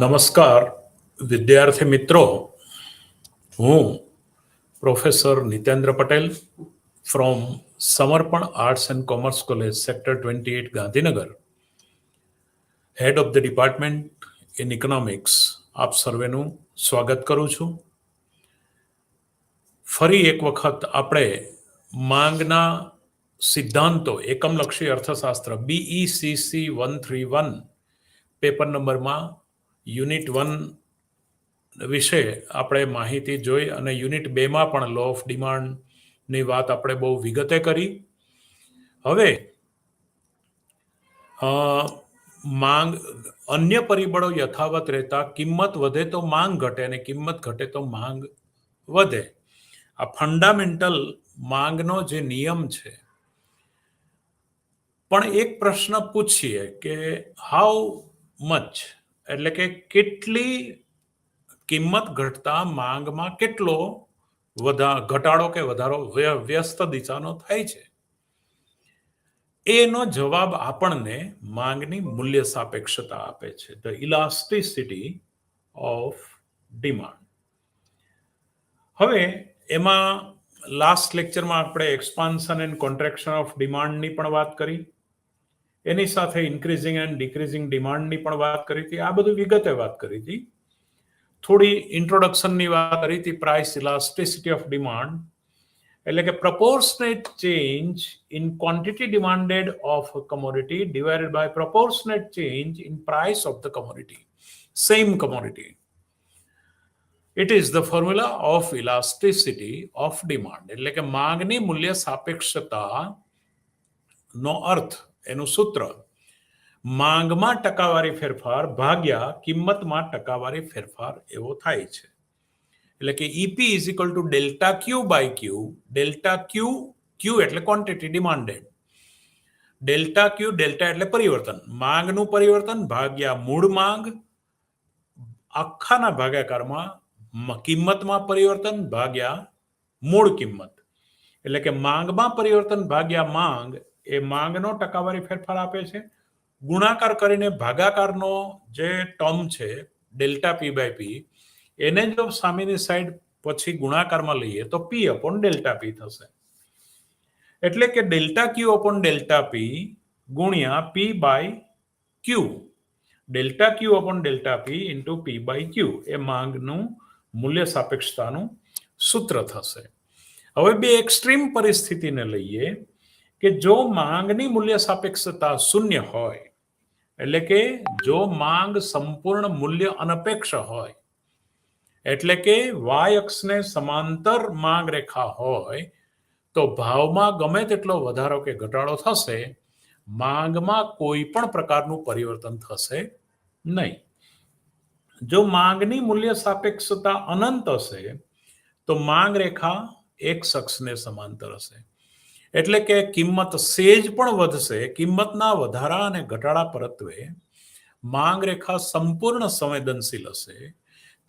નમસ્કાર વિદ્યાર્થી મિત્રો, હું professor Nitendra Patel from Samarpan arts and commerce college sector 28 Gandhinagar, head of the department in economics આપ સર્વેનું સ્વાગત કરું છું. ફરી એક વખત આપણે માંગના સિદ્ધાંતો એકમલક્ષી અર્થશાસ્ત્ર BECC 131 પેપર નંબરમાં યુનિટ 1 વિશે આપણે માહિતી જોઈ અને યુનિટ 2માં પણ લો ઓફ ડિમાન્ડની વાત આપણે બહુ વિગતે કરી. હવે માંગ અન્ય પરિબળો યથાવત રહેતા કિંમત વધે તો માંગ ઘટે અને કિંમત ઘટે તો માંગ વધે. આ ફંડામેન્ટલ માંગનો જે નિયમ છે. પણ એક પ્રશ્ન પૂછીએ કે હાઉ મચ, એટલે કે કેટલી કિંમત ઘટતા માંગમાં કેટલો ઘટાડો કે વધારો વ્યસ્ત દિશાનો થાય છે. એનો જવાબ આપણને માંગની મૂલ્ય સાપેક્ષતા આપે છે, ધ ઇલાસ્ટિસિટી ઓફ ડિમાન્ડ. હવે એમાં લાસ્ટ લેક્ચરમાં આપણે એક્સપાન્શન એન્ડ કોન્ટ્રેક્શન ઓફ ડિમાન્ડની પણ વાત કરી, એની સાથે ઇન્ક્રીઝિંગ એન્ડ ડિક્રીઝિંગ ડિમાન્ડની પણ વાત કરી હતી. આ બધું વિગતે વાત કરી હતી. થોડી ઇન્ટ્રોડક્શનની વાત કરી હતી. પ્રાઇસ ઇલાસ્ટિસિટી ઓફ ડિમાન્ડ એટલે કે proportionate change in quantity demanded of a commodity divided by proportionate change in price of the commodity, same commodity. It is the formula of elasticity of demand. એટલે કે માંગની મૂલ્ય સાપેક્ષતા નો અર્થ, એનું સૂત્ર માંગમાં ટકાવારી ફેરફાર ભાગ્યા કિંમતમાં ટકાવારી ફેરફાર એવો થાય છે. એટલે કે EP is equal to delta Q by Q. Delta Q એટલે quantity demanded, delta Q delta એટલે પરિવર્તન, માંગનું પરિવર્તન ભાગ્યા મૂળ માંગ આખાના ભાગાકારમાં કિંમતમાં પરિવર્તન ભાગ્યા મૂળ કિંમત. એટલે કે માંગમાં પરિવર્તન ભાગ્યા માંગ એ માંગનો ટકાવારી ફેરફાર આપે છે. ગુણાકાર કરીને ભાગાકારનો જે ટર્મ છે ડેલ્ટા P બાય P, એને જો સામેની સાઈડ પછી ગુણાકારમાં લઈએ તો P અપોન ડેલ્ટા P થશે. એટલે કે delta Q upon delta P ગુણ્યા P by Q. Delta Q upon delta P into P by Q એ માંગનું મૂલ્ય સાપેક્ષતાનું સૂત્ર થશે. હવે બે એક્સ્ટ્રીમ પરિસ્થિતિને લઈએ કે જો માંગની મૂલ્ય સાપેક્ષતા શૂન્ય હોય, એટલે કે જો માંગ સંપૂર્ણ મૂલ્ય અનપેક્ષ હોય, એટલે કે વાય અક્ષને સમાંતર માંગ રેખા હોય તો ભાવમાં ગમે તેટલો વધારો કે ઘટાડો થશે, માંગમાં કોઈ પણ પ્રકારનું પરિવર્તન થશે નહીં. જો માંગની મૂલ્ય સાપેક્ષતા અનંત હશે તો માંગ રેખા એક્સ અક્ષને સમાંતર હશે. એટલે કે કિંમત સેજ પણ વધશે, કિંમતના વધારા અને ઘટાડા પરત્વે માંગ રેખા સંપૂર્ણ સંવેદનશીલ હશે.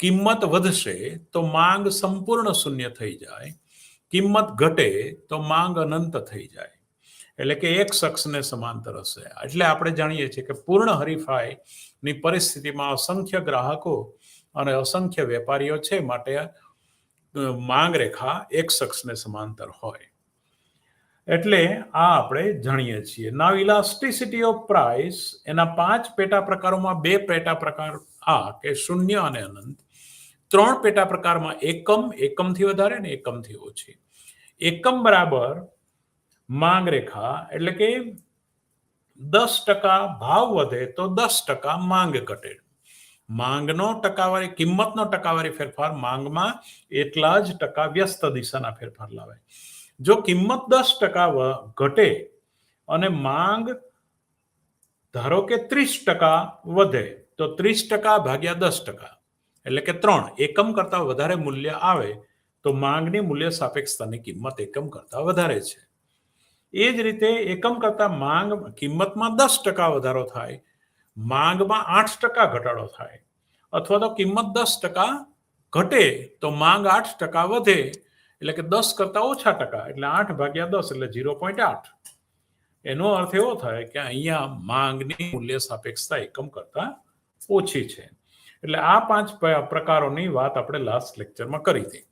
કિંમત વધશે તો માંગ સંપૂર્ણ શૂન્ય થઈ જાય, કિંમત ઘટે તો માંગ અનંત થઈ જાય. એટલે કે એક અક્ષને સમાંતર હશે. એટલે આપણે જાણીએ છીએ કે પૂર્ણ હરીફાઈની પરિસ્થિતિમાં અસંખ્ય ગ્રાહકો અને અસંખ્ય વેપારીઓ છે, માટે માંગ રેખા એક અક્ષને સમાંતર હોય. એટલે આ આપણે જાણીએ છીએ. નાવ ઇલાસ્ટિસિટી ઓફ પ્રાઇસ એના 5 પેટા પ્રકારોમાં 2 પેટા પ્રકાર આ કે શૂન્ય અને અનંત, 3 પેટા પ્રકારમાં એકમથી વધારે ને એકમથી ઓછી. એકમ બરાબર માંગ રેખા, એટલે કે 10% ભાવ વધે તો 10% માંગ ઘટે. માંગનો ટકાવારી કિંમતનો ટકાવારી ફેરફાર માંગમાં એટલા જ ટકા વ્યસ્ત દિશાના ફેરફાર લાવે. જો કિંમત 10% ઘટે અને માંગ ધારો કે 30% વધે તો 30% ભાગ્યા 10%, એટલે કે 3 એકમ કરતા વધારે મૂલ્ય આવે તો માંગની મૂલ્ય સાપેક્ષતાની કિંમત એકમ કરતા વધારે છે. એ જ રીતે એકમ કરતા માંગ કિંમતમાં 10% વધારો થાય, માંગમાં 8% ઘટાડો થાય, અથવા તો કિંમત 10% ઘટે તો માંગ 8% વધે, એટલે કે 10 કરતા ઓછા ટકા, એટલે 8 ભાગ્યા 10 એટલે 0.8. એનો અર્થ એવો થાય કે અહીંયા માંગની મૂલ્ય સાપેક્ષતા એકમ કરતા ઓછી છે. એટલે આ 5 પ્રકારોની વાત આપણે લાસ્ટ લેક્ચરમાં કરી હતી.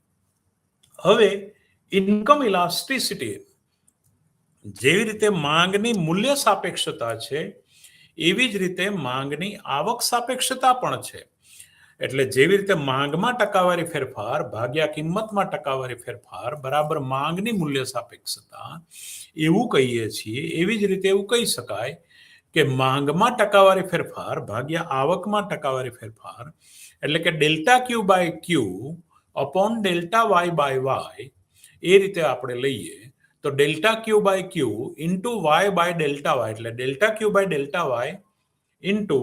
હવે ઇન્કમ ઇલાસ્ટિસિટી, જેવી રીતે માંગની મૂલ્ય સાપેક્ષતા છે એવી જ રીતે માંગની આવક સાપેક્ષતા પણ છે. એટલે જેવી રીતે માંગમાં ટકાવારી ફેરફાર ભાગ્યા કિંમતમાં ટકાવારી ફેરફાર બરાબર માંગની મૂલ્ય સાપેક્ષતા, એવું કહીએ છીએ. એવી જ રીતે એવું કહી શકાય કે માંગમાં ટકાવારી ફેરફાર ભાગ્યા આવકમાં ટકાવારી ફેરફાર, એટલે કે delta Q by Q upon delta Y by Y, એ રીતે આપણે લઈએ તો delta Q by Q into Y by delta Y, એટલે delta Q by delta Y into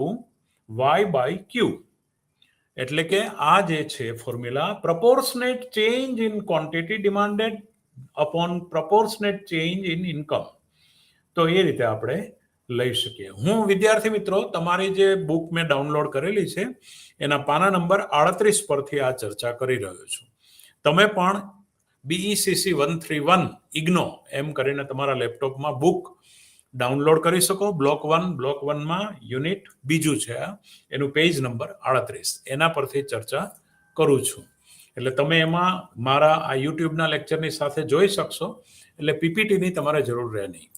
Y by Q. એટલે કે આ જે છે formula proportionate change in quantity demanded upon proportionate change in income. તો એ રીતે આપણે લઈ શકીએ. હું વિદ્યાર્થી મિત્રો તમારી જે બુક મેં ડાઉનલોડ કરેલી છે એના પાના નંબર 38 પરથી આ ચર્ચા કરી રહ્યો છું. તમે પણ BECC 131 ઇગ્નો એમ કરીને તમારા લેપટોપમાં બુક ડાઉનલોડ કરી શકો. બ્લોક 1માં યુનિટ બીજું છે, એનું પેજ નંબર 38, એના પરથી ચર્ચા કરું છું. એટલે તમે એમાં મારા આ યુટ્યુબના લેક્ચરની સાથે જોઈ શકશો. એટલે PPTની તમારે જરૂર રહે નહીં.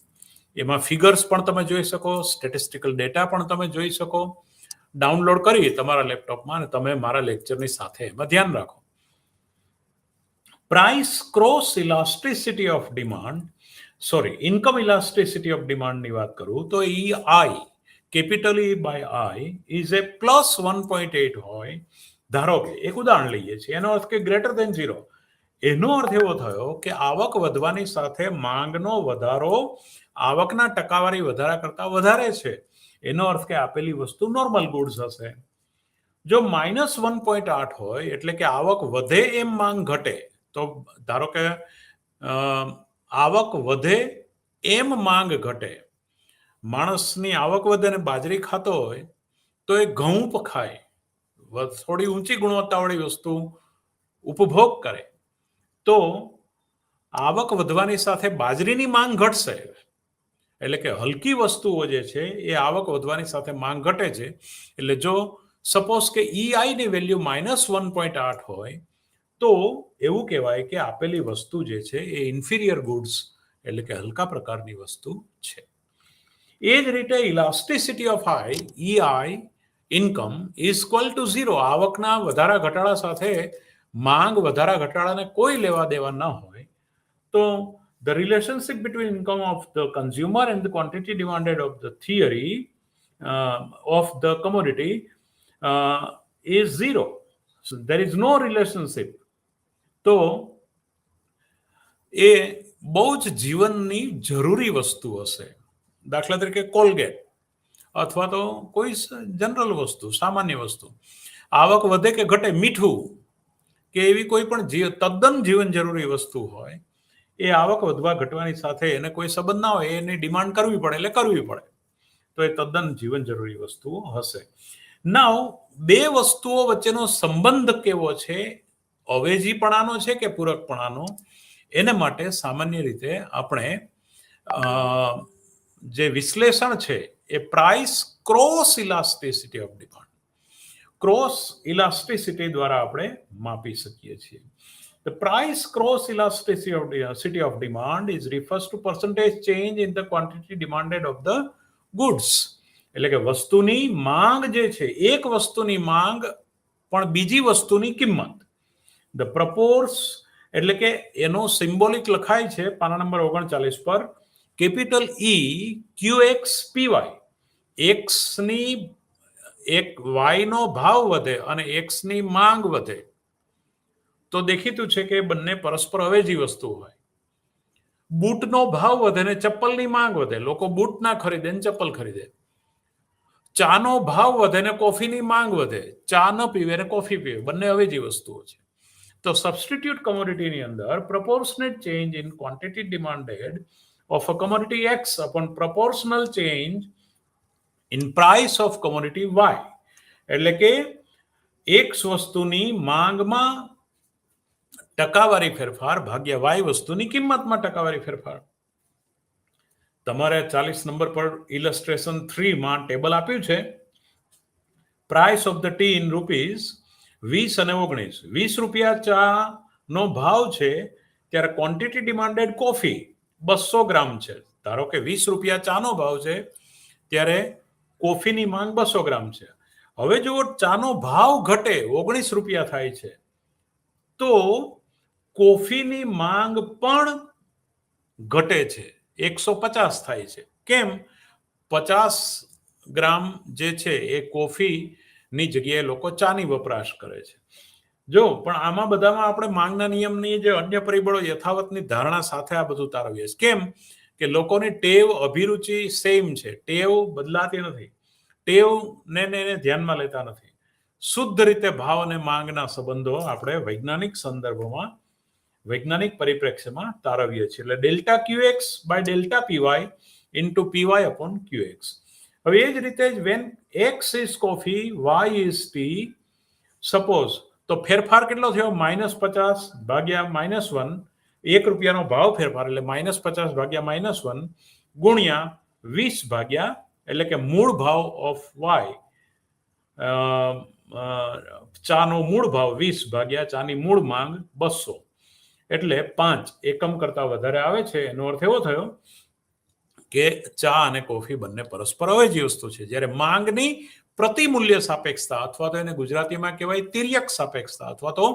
એમાં ફિગર્સ પણ તમે જોઈ શકો, સ્ટેટિસ્ટિકલ ડેટા પણ તમે જોઈ શકો. ડાઉનલોડ કરી તમારા લેપટોપમાં અને તમે મારા લેક્ચરની સાથે એમાં ધ્યાન રાખો. Price cross elasticity of demand, income elasticity of ડિમાન્ડની વાત કરું તો EI, capital E by I is a +1.8 હોય. ધારો કે એક ઉદાહરણ લઈએ છીએ, એનો અર્થ કે ગ્રેટર ધેન 0. એનો અર્થ એવો થયો કે આવક વધવાની સાથે માંગનો વધારો આવકના ટકાવારી વધારા કરતા વધારે છે. એનો અર્થ કે આપેલી વસ્તુ નોર્મલ ગુડ્સ હશે. જો -1.8 હોય એટલે કે આવક વધે એમ માંગ ઘટે, તો ધારો કે આવક વધે એમ માંગ ઘટે. માણસની આવક વધે અને બાજરી ખાતો હોય તો એ ઘઉં ખાય, થોડી ઊંચી ગુણવત્તાવાળી વસ્તુ ઉપભોગ કરે. તો આવક વધવાની સાથે બાજરીની માંગ ઘટશે. એટલે કે હલકી વસ્તુઓ જે છે એ આવક વધવાની સાથે માંગ ઘટે છે. એટલે જો સપોઝ કે EI ની વેલ્યુ -1.8 હોય તો એવું કહેવાય કે આપેલી વસ્તુ જે છે એ ઇન્ફિરિયર ગુડ્સ, એટલે કે હલકા પ્રકારની વસ્તુ છે. એ જ રીતે elasticity of EI income is equal two 0. આવકના વધારા ઘટાડા સાથે માંગ વધારા ઘટાડાને કોઈ લેવા દેવા ન હોય તો the relationship between income of the consumer and the quantity demanded of the theory of the commodity is 0. So there is no relationship. તો એ બહુ જ જીવનની જરૂરી વસ્તુ હશે. દાખલા તરીકે કોલગેટ અથવા તો કોઈ જનરલ વસ્તુ, સામાન્ય વસ્તુ, આવક વધે કે ઘટે, મીઠું કે એવી કોઈ પણ તદ્દન જીવન જરૂરી વસ્તુ હોય, એ આવક વધવા ઘટવાની સાથે એને કોઈ સંબંધ ના હોય, એની ડિમાન્ડ કરવી પડે એટલે કરવી પડે, તો એ તદ્દન જીવન જરૂરી વસ્તુઓ હશે. નાઉ બે વસ્તુઓ વચ્ચેનો સંબંધ કેવો છે, અવેજીપણાનો છે કે પૂરકપણાનો, એને માટે સામાન્ય રીતે આપણે જે વિશ્લેષણ છે એ price cross elasticity of demand, cross elasticity દ્વારા આપણે માપી શકીએ છીએ. The price cross elasticity of demand is refers to percentage change in the quantity demanded of the goods. એટલે કે વસ્તુની માંગ જે છે, એક વસ્તુની માંગ પણ બીજી વસ્તુની કિંમત. The proportion, એટલે કે એનો સિમ્બોલિક લખાય છે પાના નંબર 39 પર, capital E QX PY. X ની એક Y નો ભાવ વધે અને X ની માંગ વધે તો દેખીતું છે કે બંને પરસ્પર અવેજી વસ્તુ હોય. બૂટનો ભાવ વધે ને ચપ્પલની માંગ વધે, લોકો બૂટ ના ખરીદે ને ચપ્પલ ખરીદે. ચાનો ભાવ વધે ને કોફીની માંગ વધે, ચા ન પીવે ને કોફી પીવે, બંને અવેજી વસ્તુઓ છે. તો સબસ્ટિટ્યુટ કોમોડિટીની અંદર proportionate change in quantity demanded of a commodity X upon proportional change in price of commodity Y. એટલે કે X વસ્તુની માંગમાં ટકાવારી ફેરફાર ભાગ્યા Y વસ્તુની કિંમતમાં ટકાવારી ફેરફાર. તમારે 40 નંબર પર ઇલસ્ટ્રેશન 3 માં ટેબલ આપ્યું છે. Price of the T in rupees 20 અને 19. 20 રૂપિયા ચાનો ભાવ છે, ત્યારે ક્વોન્ટિટી ડિમાન્ડેડ કોફી 200 ગ્રામ છે. ધારો કે 20 રૂપિયા ચાનો ભાવ છે, ત્યારે કોફીની માંગ 200 ગ્રામ છે. હવે જો ચાનો ભાવ ઘટે 19 રૂપિયા થાય છે, તો કોફીની માંગ પણ ઘટે છે, 150 થાય છે. કેમ? 50 ગ્રામ જે છે એ કોફીની જગ્યાએ લોકો ચાની વપરાશ કરે છે. જો પણ આમાં બધામાં આપણે માંગના નિયમની જે અન્ય પરિબળો યથાવતની ધારણા સાથે આ બધું તારવીએ છીએ. કેમ કે લોકોની ટેવ, અભિરુચિ સેમ છે, ટેવ બદલાતી નથી, ટેવને એને ધ્યાનમાં લેતા નથી. શુદ્ધ રીતે ભાવ અને માંગના સંબંધો આપણે વૈજ્ઞાનિક સંદર્ભમાં, વૈજ્ઞાનિક પરિપ્રેક્ષ્યમાં તારવીએ છીએ. એટલે delta Q X by delta P Y into P Y upon Q X. હવે એ જ રીતે when X is coffee, Y is tea, suppose તો ફેરફાર કેટલો થયો? -50 ભાગ્યા -1, 1 રૂપિયાનો ભાવ ફેરફાર એટલે -50 ભાગ્યા -1 ગુણ્યા 20 ભાગ્યા, એટલે કે મૂળ ભાવ ઓફ વાય, ચાનો મૂળ ભાવ 20 ભાગ્યા ચાની મૂળ માંગ 200, એટલે 5 એકમ કરતા વધારે આવે છે. એનો અર્થ એવો થયો કે ચા અને કોફી બંને પરસ્પર અવેજી વસ્તુ છે. જ્યારે માંગની પ્રતિમૂલ્ય સાપેક્ષતા, અથવા તો એને ગુજરાતીમાં કહેવાય તિર્યક સાપેક્ષતા, અથવા તો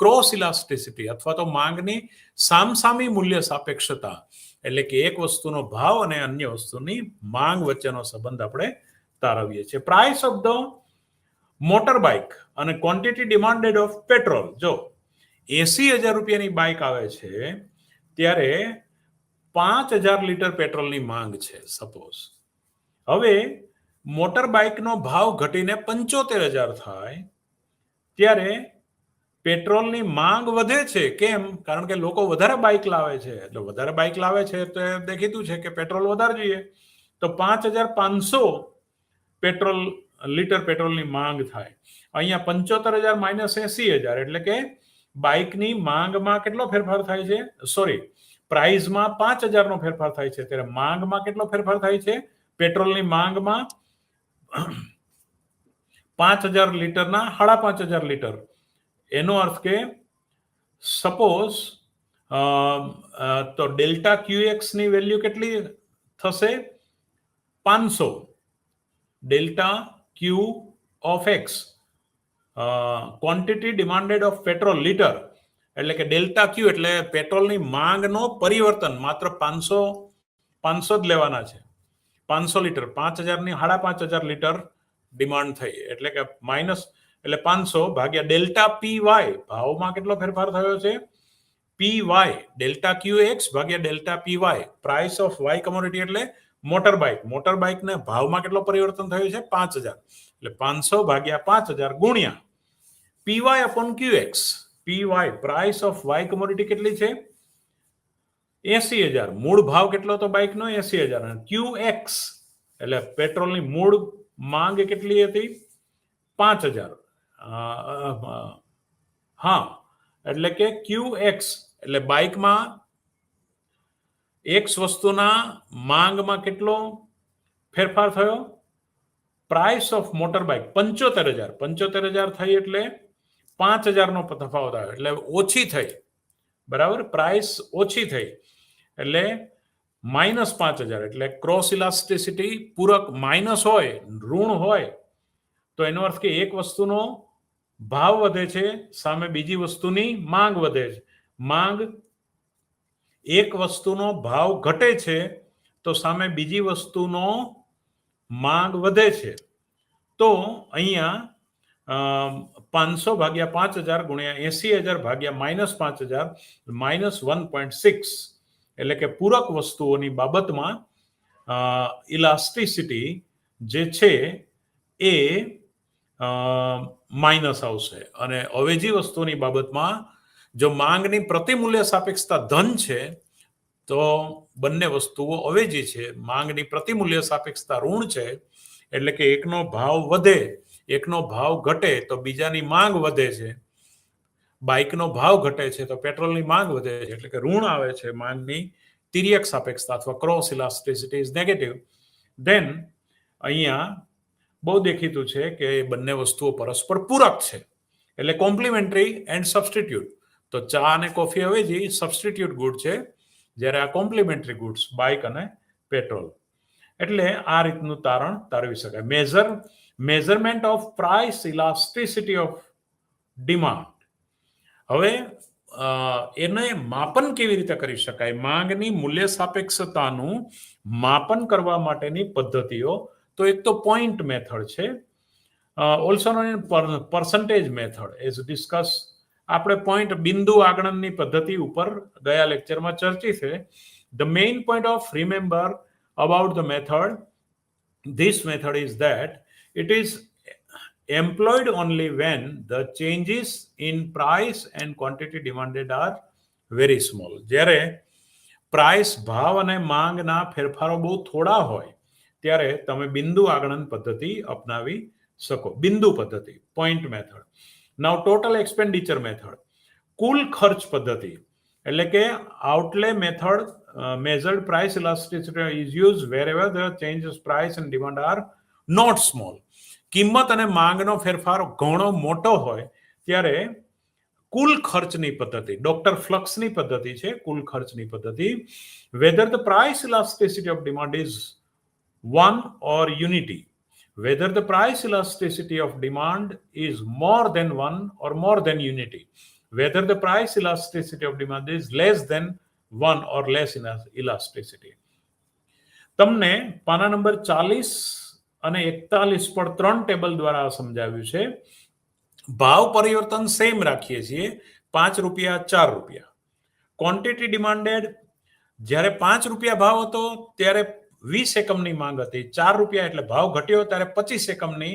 ક્રોસ ઇલાસ્ટિસિટી, અથવા તો માંગની સામસામી મૂલ્ય સાપેક્ષતા, એટલે કે એક વસ્તુનો ભાવ અને અન્ય વસ્તુની માંગ વચ્ચેનો સંબંધ આપણે તારવીએ છીએ. Price of the motor bike અને ક્વોન્ટિટી ડિમાન્ડેડ ઓફ પેટ્રોલ. જો 80,000 રૂપિયાની બાઇક આવે છે, ત્યારે 5,000 લીટર પેટ્રોલની માંગ છે સપોઝ. હવે મોટર બાઇકનો ભાવ ઘટીને 75,000 થાય, ત્યારે પેટ્રોલની માંગ વધે છે. કેમ? કારણ કે લોકો વધારે બાઇક લાવે છે, એટલે વધારે બાઇક લાવે છે તો દેખીતું છે કે પેટ્રોલ વધારે જોઈએ, તો 5,500 પેટ્રોલ લીટર પેટ્રોલની માંગ થાય. અહીંયા 75,000 માઇનસ 80,000, એટલે કે બાઇકની માંગમાં કેટલો ફેરફાર થાય છે? સોરી, પ્રાઇઝમાં 5,000નો ફેરફાર થાય છે, ત્યારે માંગમાં કેટલો ફેરફાર થાય છે? પેટ્રોલની માંગમાં 5,000 લીટરના 5,500 લીટર. એનો અર્થ કે સપોઝ તો ડેલ્ટા ક્યુએક્સ ની વેલ્યુ કેટલી થશે? 500. Delta Q of x, quantity demanded of petrol litre, એટલે કે ડેલ્ટા ક્યુ એટલે પેટ્રોલની માંગનો પરિવર્તન. માત્ર 500 જ લેવાના છે. 500 લીટર, 5,000ની 5,500 લીટર ડિમાન્ડ થઈ, એટલે કે માઇનસ, એટલે 500 ભાગ્યા ડેલ્ટા પી વાય, ભાવમાં કેટલો ફેરફાર થયો છે? P Y, delta Q X ભાગ્યા delta P Y, price of Y commodity એટલે મોટર બાઇક. મોટર બાઇકને ભાવમાં કેટલો પરિવર્તન થયું છે? 5,000, એટલે 500 ભાગ્યા 5,000 ગુણ્યા પીવાય અપોન ક્યુએક્સ. પીવાય, પ્રાઇસ ઓફ વાય કમોડિટી કેટલી છે? 80,000. મૂળ ભાવ કેટલો હતો બાઇકનો? 80,000. અને ક્યુએક્સ એટલે પેટ્રોલની મૂળ માંગ કેટલી હતી? 5,000. હા, એટલે કે ક્યુએક્સ એટલે બાઇકમાં એક્સ વસ્તુના માંગમાં કેટલો ફેરફાર થયો? Price of motor bike 75,000. 75,000 થઈ એટલે 5,000નો તફાવત આવ્યો, એટલે ઓછી થઈ. બરાબર, પ્રાઇસ ઓછી થઈ એટલે -5,000. એટલે ક્રોસ ઇલાસ્ટિસિટી પૂરક માઇનસ હોય, ઋણ હોય, તો એનો અર્થ કે એક વસ્તુનો ભાવ વધે છે, સામે બીજી વસ્તુની માંગ વધે છે. માંગ, એક વસ્તુનો ભાવ ઘટે છે તો સામે બીજી વસ્તુનો માંગ વધે છે. તો અહીંયા 500 ભાગ્યા 5,000 ગુણ્યા 80,000 ભાગ્યા -5,000, -1.6, એટલે કે પૂરક વસ્તુઓની બાબતમાં ઇલાસ્ટિસિટી જે છે એ માઇનસ આવશે. અને અવેજી વસ્તુની બાબતમાં જો માંગની પ્રતિમૂલ્ય સાપેક્ષતા ધન છે તો બંને વસ્તુઓ અવેજી છે. માંગની પ્રતિમૂલ્ય સાપેક્ષતા ઋણ છે, એટલે કે એકનો ભાવ વધે, એકનો ભાવ ઘટે તો બીજાની માંગ વધે છે. બાઇકનો ભાવ ઘટે છે તો પેટ્રોલની માંગ વધે છે, એટલે કે ઋણ આવે છે. માંગની તિર્યક સાપેક્ષતા અથવા cross elasticity is negative. Then અહીંયા બહુ દેખીતું છે કે એ બંને વસ્તુઓ પરસ્પર પૂરક છે, એટલે કોમ્પ્લિમેન્ટરી એન્ડ સબસ્ટિટ્યુટ. તો ચા અને કોફી અવેજી સબસ્ટિટ્યુટ ગુડ છે, જ્યારે આ કોમ્પ્લિમેન્ટરી ગુડ્સ બાઇક અને પેટ્રોલ. એટલે આ રીતનું તારણ તારવી શકાય. Measurement of price elasticity of demand. હવે એને માપન કેવી રીતે કરી શકાય? માંગની મૂલ્ય સાપેક્ષતાનું માપન કરવા માટેની પદ્ધતિઓ. તો એક તો પોઈન્ટ મેથડ છે, also known percentage method as discuss. આપણે પોઈન્ટ બિંદુ આગણનની પદ્ધતિ ઉપર ગયા લેક્ચરમાં ચર્ચી છે. The main point of remember about the method, this method is that it is employed only when the changes in price and quantity demanded are very small. જ્યારે price ભાવ અને માંગના ફેરફારો બહુ થોડા હોય ત્યારે તમે બિંદુ આગણન પદ્ધતિ અપનાવી શકો. બિંદુ પદ્ધતિ, પોઈન્ટ મેથડ. નાઉ ટોટલ એક્સપેન્ડિચર મેથડ. કુલ ખર્ચ પદ્ધતિ એટલે કે આઉટલે method. Measured price elasticity is used wherever the changes price and demand are not small. કિંમત અને માંગનો ફેરફાર ઘણો મોટો હોય ત્યારે કુલ ખર્ચની પદ્ધતિ, ડોક્ટર ફ્લક્સની પદ્ધતિ છે કુલ ખર્ચની પદ્ધતિ. Whether the price elasticity of demand is 1 or unity. Whether the price elasticity of demand is more than 1 or more than unity. Whether the price elasticity of demand is less than 1 or less in elasticity. તમને પાના number 40 અને 41 પર 3 table દ્વારા સમજાવ્યું છે. ભાવ પરિવર્તન same રાખીએ છીએ, 5 રૂપિયા 4 રૂપિયા. ક્વોન્ટિટી ડિમાન્ડેડ, જ્યારે 5 રૂપિયા ભાવ હતો ત્યારે 20 એકમની માંગ હતી. 4 રૂપિયા એટલે ભાવ ઘટ્યો ત્યારે 25 એકમની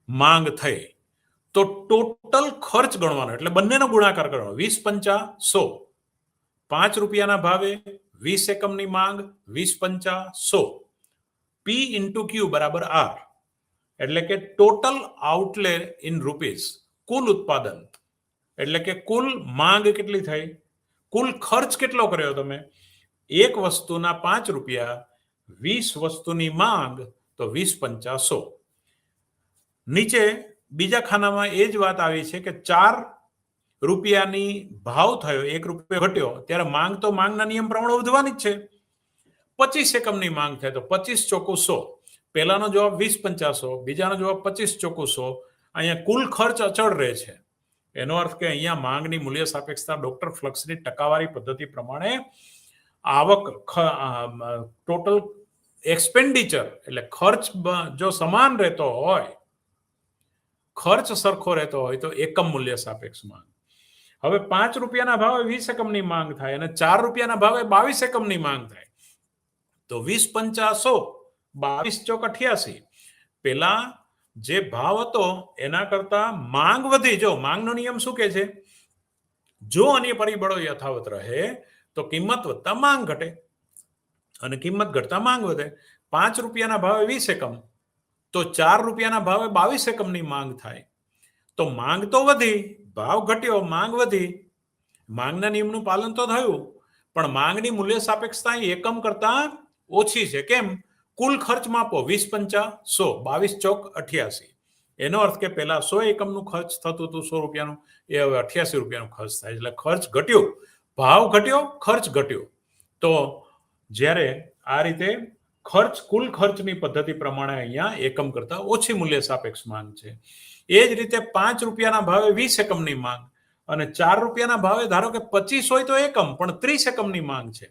માંગ થઈ. તો ટોટલ ખર્ચ ગણવાનો એટલે બંનેનો ગુણાકાર કરવાનો. 20 પંચા 100. 5 રૂપિયાના ભાવે 20 એકમની માંગ, 20 પંચા 100. P into Q બરાબર R. એટલે કે ટોટલ આઉટલે ઇન રૂપીઝ, કુલ ઉત્પાદન એટલે કે કુલ માંગ કેટલી થઈ, કુલ ખર્ચ કેટલો કર્યો તમે. એક વસ્તુના 5 રૂપિયા, 20 વસ્તુની માંગ, તો 20 પંચા 100. નીચે બીજા ખાનામાં એ જ વાત આવી છે કે 4 રૂપિયાની ભાવ થયો, 1 રૂપિયો ઘટ્યો ત્યારે માંગ તો માંગના નિયમ પ્રમાણે વધવાની જ છે. 25 એકમની માંગ થાય તો 25 ચોખ્ખું 100. પહેલાનો જવાબ 20 પંચા 100, બીજાનો જવાબ 25 ચોખ્ખું 100. અહીંયા કુલ ખર્ચ અચળ રહે છે. એનો અર્થ કે અહીંયા માંગની મૂલ્ય સાપેક્ષતા ડોક્ટર ફ્લક્સની ટકાવારી પદ્ધતિ પ્રમાણે આવક, ટોટલ એક્સપેન્ડિચર એટલે ખર્ચ જો સમાન રહેતો હોય, ખર્ચ સરખો રહેતો હોય તો એકમ મૂલ્ય સાપેક્ષ માંગ. હવે 5 રૂપિયાના ભાવે 20 એકમની માંગ થાય અને 4 રૂપિયાના ભાવે 22 એકમની માંગ થાય તો 20 પંચા 100, 22 ચોક 88. પેલા જે ભાવ હતો એના કરતા માંગ વધી. જો માંગનો નિયમ શું કહે છે, જો અન્ય પરિબળો યથાવત રહે તો કિંમત વધતા માંગ ઘટે અને કિંમત ઘટતા માંગ વધે. 5 રૂપિયાના ભાવે 20 એકમ તો 4 રૂપિયાના ભાવે 22 એકમની માંગ થાય તો માંગ તો વધી, ભાવ ઘટ્યો, માંગ વધી. માંગના નિયમનું પાલન તો થયું, પણ માંગની મૂલ્ય સાપેક્ષતા એકમ કરતા ઓછી છે. કેમ? કુલ ખર્ચ માપો, 20 પંચા 100, 22 ચોક 88. એનો અર્થ કે પહેલા 100 એકમનું ખર્ચ થતું હતું 100 રૂપિયાનું, એ હવે 88 રૂપિયાનું ખર્ચ થાય. એટલે ખર્ચ ઘટ્યો, ભાવ ઘટ્યો, ખર્ચ ઘટ્યો. તો જ્યારે આ રીતે ખર્ચ, કુલ ખર્ચની પદ્ધતિ પ્રમાણે અહીંયા એકમ કરતા ઓછી મૂલ્ય સાપેક્ષ માંગ છે. એ જ રીતે 5 રૂપિયાના ભાવે 20 એકમની માંગ અને 4 રૂપિયાના ભાવે ધારો કે 25 હોય તો એકમ, પણ 30 એકમની માંગ છે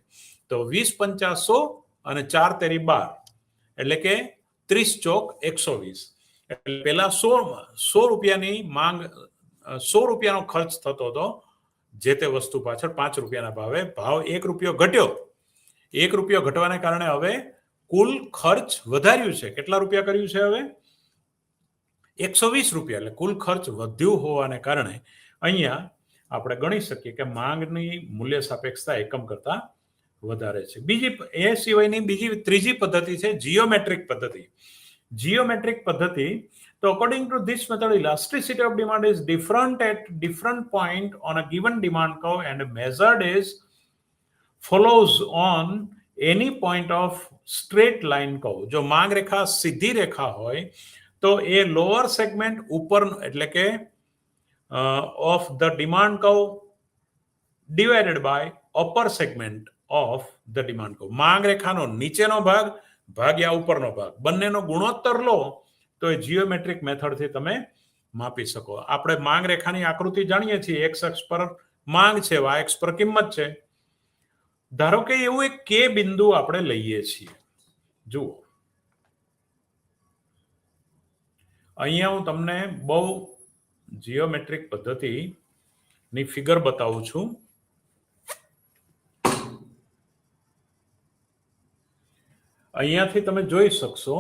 તો 20 પંચા 100 અને 4 તેરી 12 એટલે કે 30 ચોક 120. એટલે પેલા 100 રૂપિયાની માંગ, 100 રૂપિયાનો ખર્ચ થતો હતો જે તે વસ્તુ પાછળ 5 રૂપિયાના ભાવે, ભાવ 1 રૂપિયો ઘટ્યો. 1 રૂપિયો ઘટવાને કારણે હવે કુલ ખર્ચ વધાર્યું છે. કેટલા રૂપિયા કર્યું છે હવે? 120 રૂપિયા. એટલે કુલ ખર્ચ વધ્યું હોવાને કારણે અહીંયા આપણે ગણી શકીએ કે માંગની મૂલ્ય સાપેક્ષતા એકમ કરતા વધારે છે. બીજી એ સિવાયની ત્રીજી પદ્ધતિ છે જીઓમેટ્રિક પદ્ધતિ. જીઓમેટ્રિક પદ્ધતિ, તો according to this method elasticity of demand is different at different point on a given demand curve and measured as follows on any point of straight line કહું, જો માંગ રેખા સીધી રેખા હોય તો એ લોઅર સેગમેન્ટ ઉપર એટલે કે ઓફ ધ ડિમાન્ડ કહું divided by upper segment of the demand કહું. માંગ રેખાનો નીચેનો ભાગ ભાગ્યા ઉપરનો ભાગ બંનેનો ગુણોત્તર લો તો એ જીઓમેટ્રિક મેથડથી તમે માપી શકો. આપણે માંગ રેખાની આકૃતિ જાણીએ છીએ, એક્સ અક્ષ પર માંગ છે, વાય અક્ષ પર કિંમત છે. ધારો કે એવું એક કે બિંદુ આપણે લઈએ છીએ. જુઓ અહીંયા હું તમને બહુ જીઓમેટ્રિક પદ્ધતિની ફિગર બતાવું છું. અહીંયાથી તમે જોઈ શકશો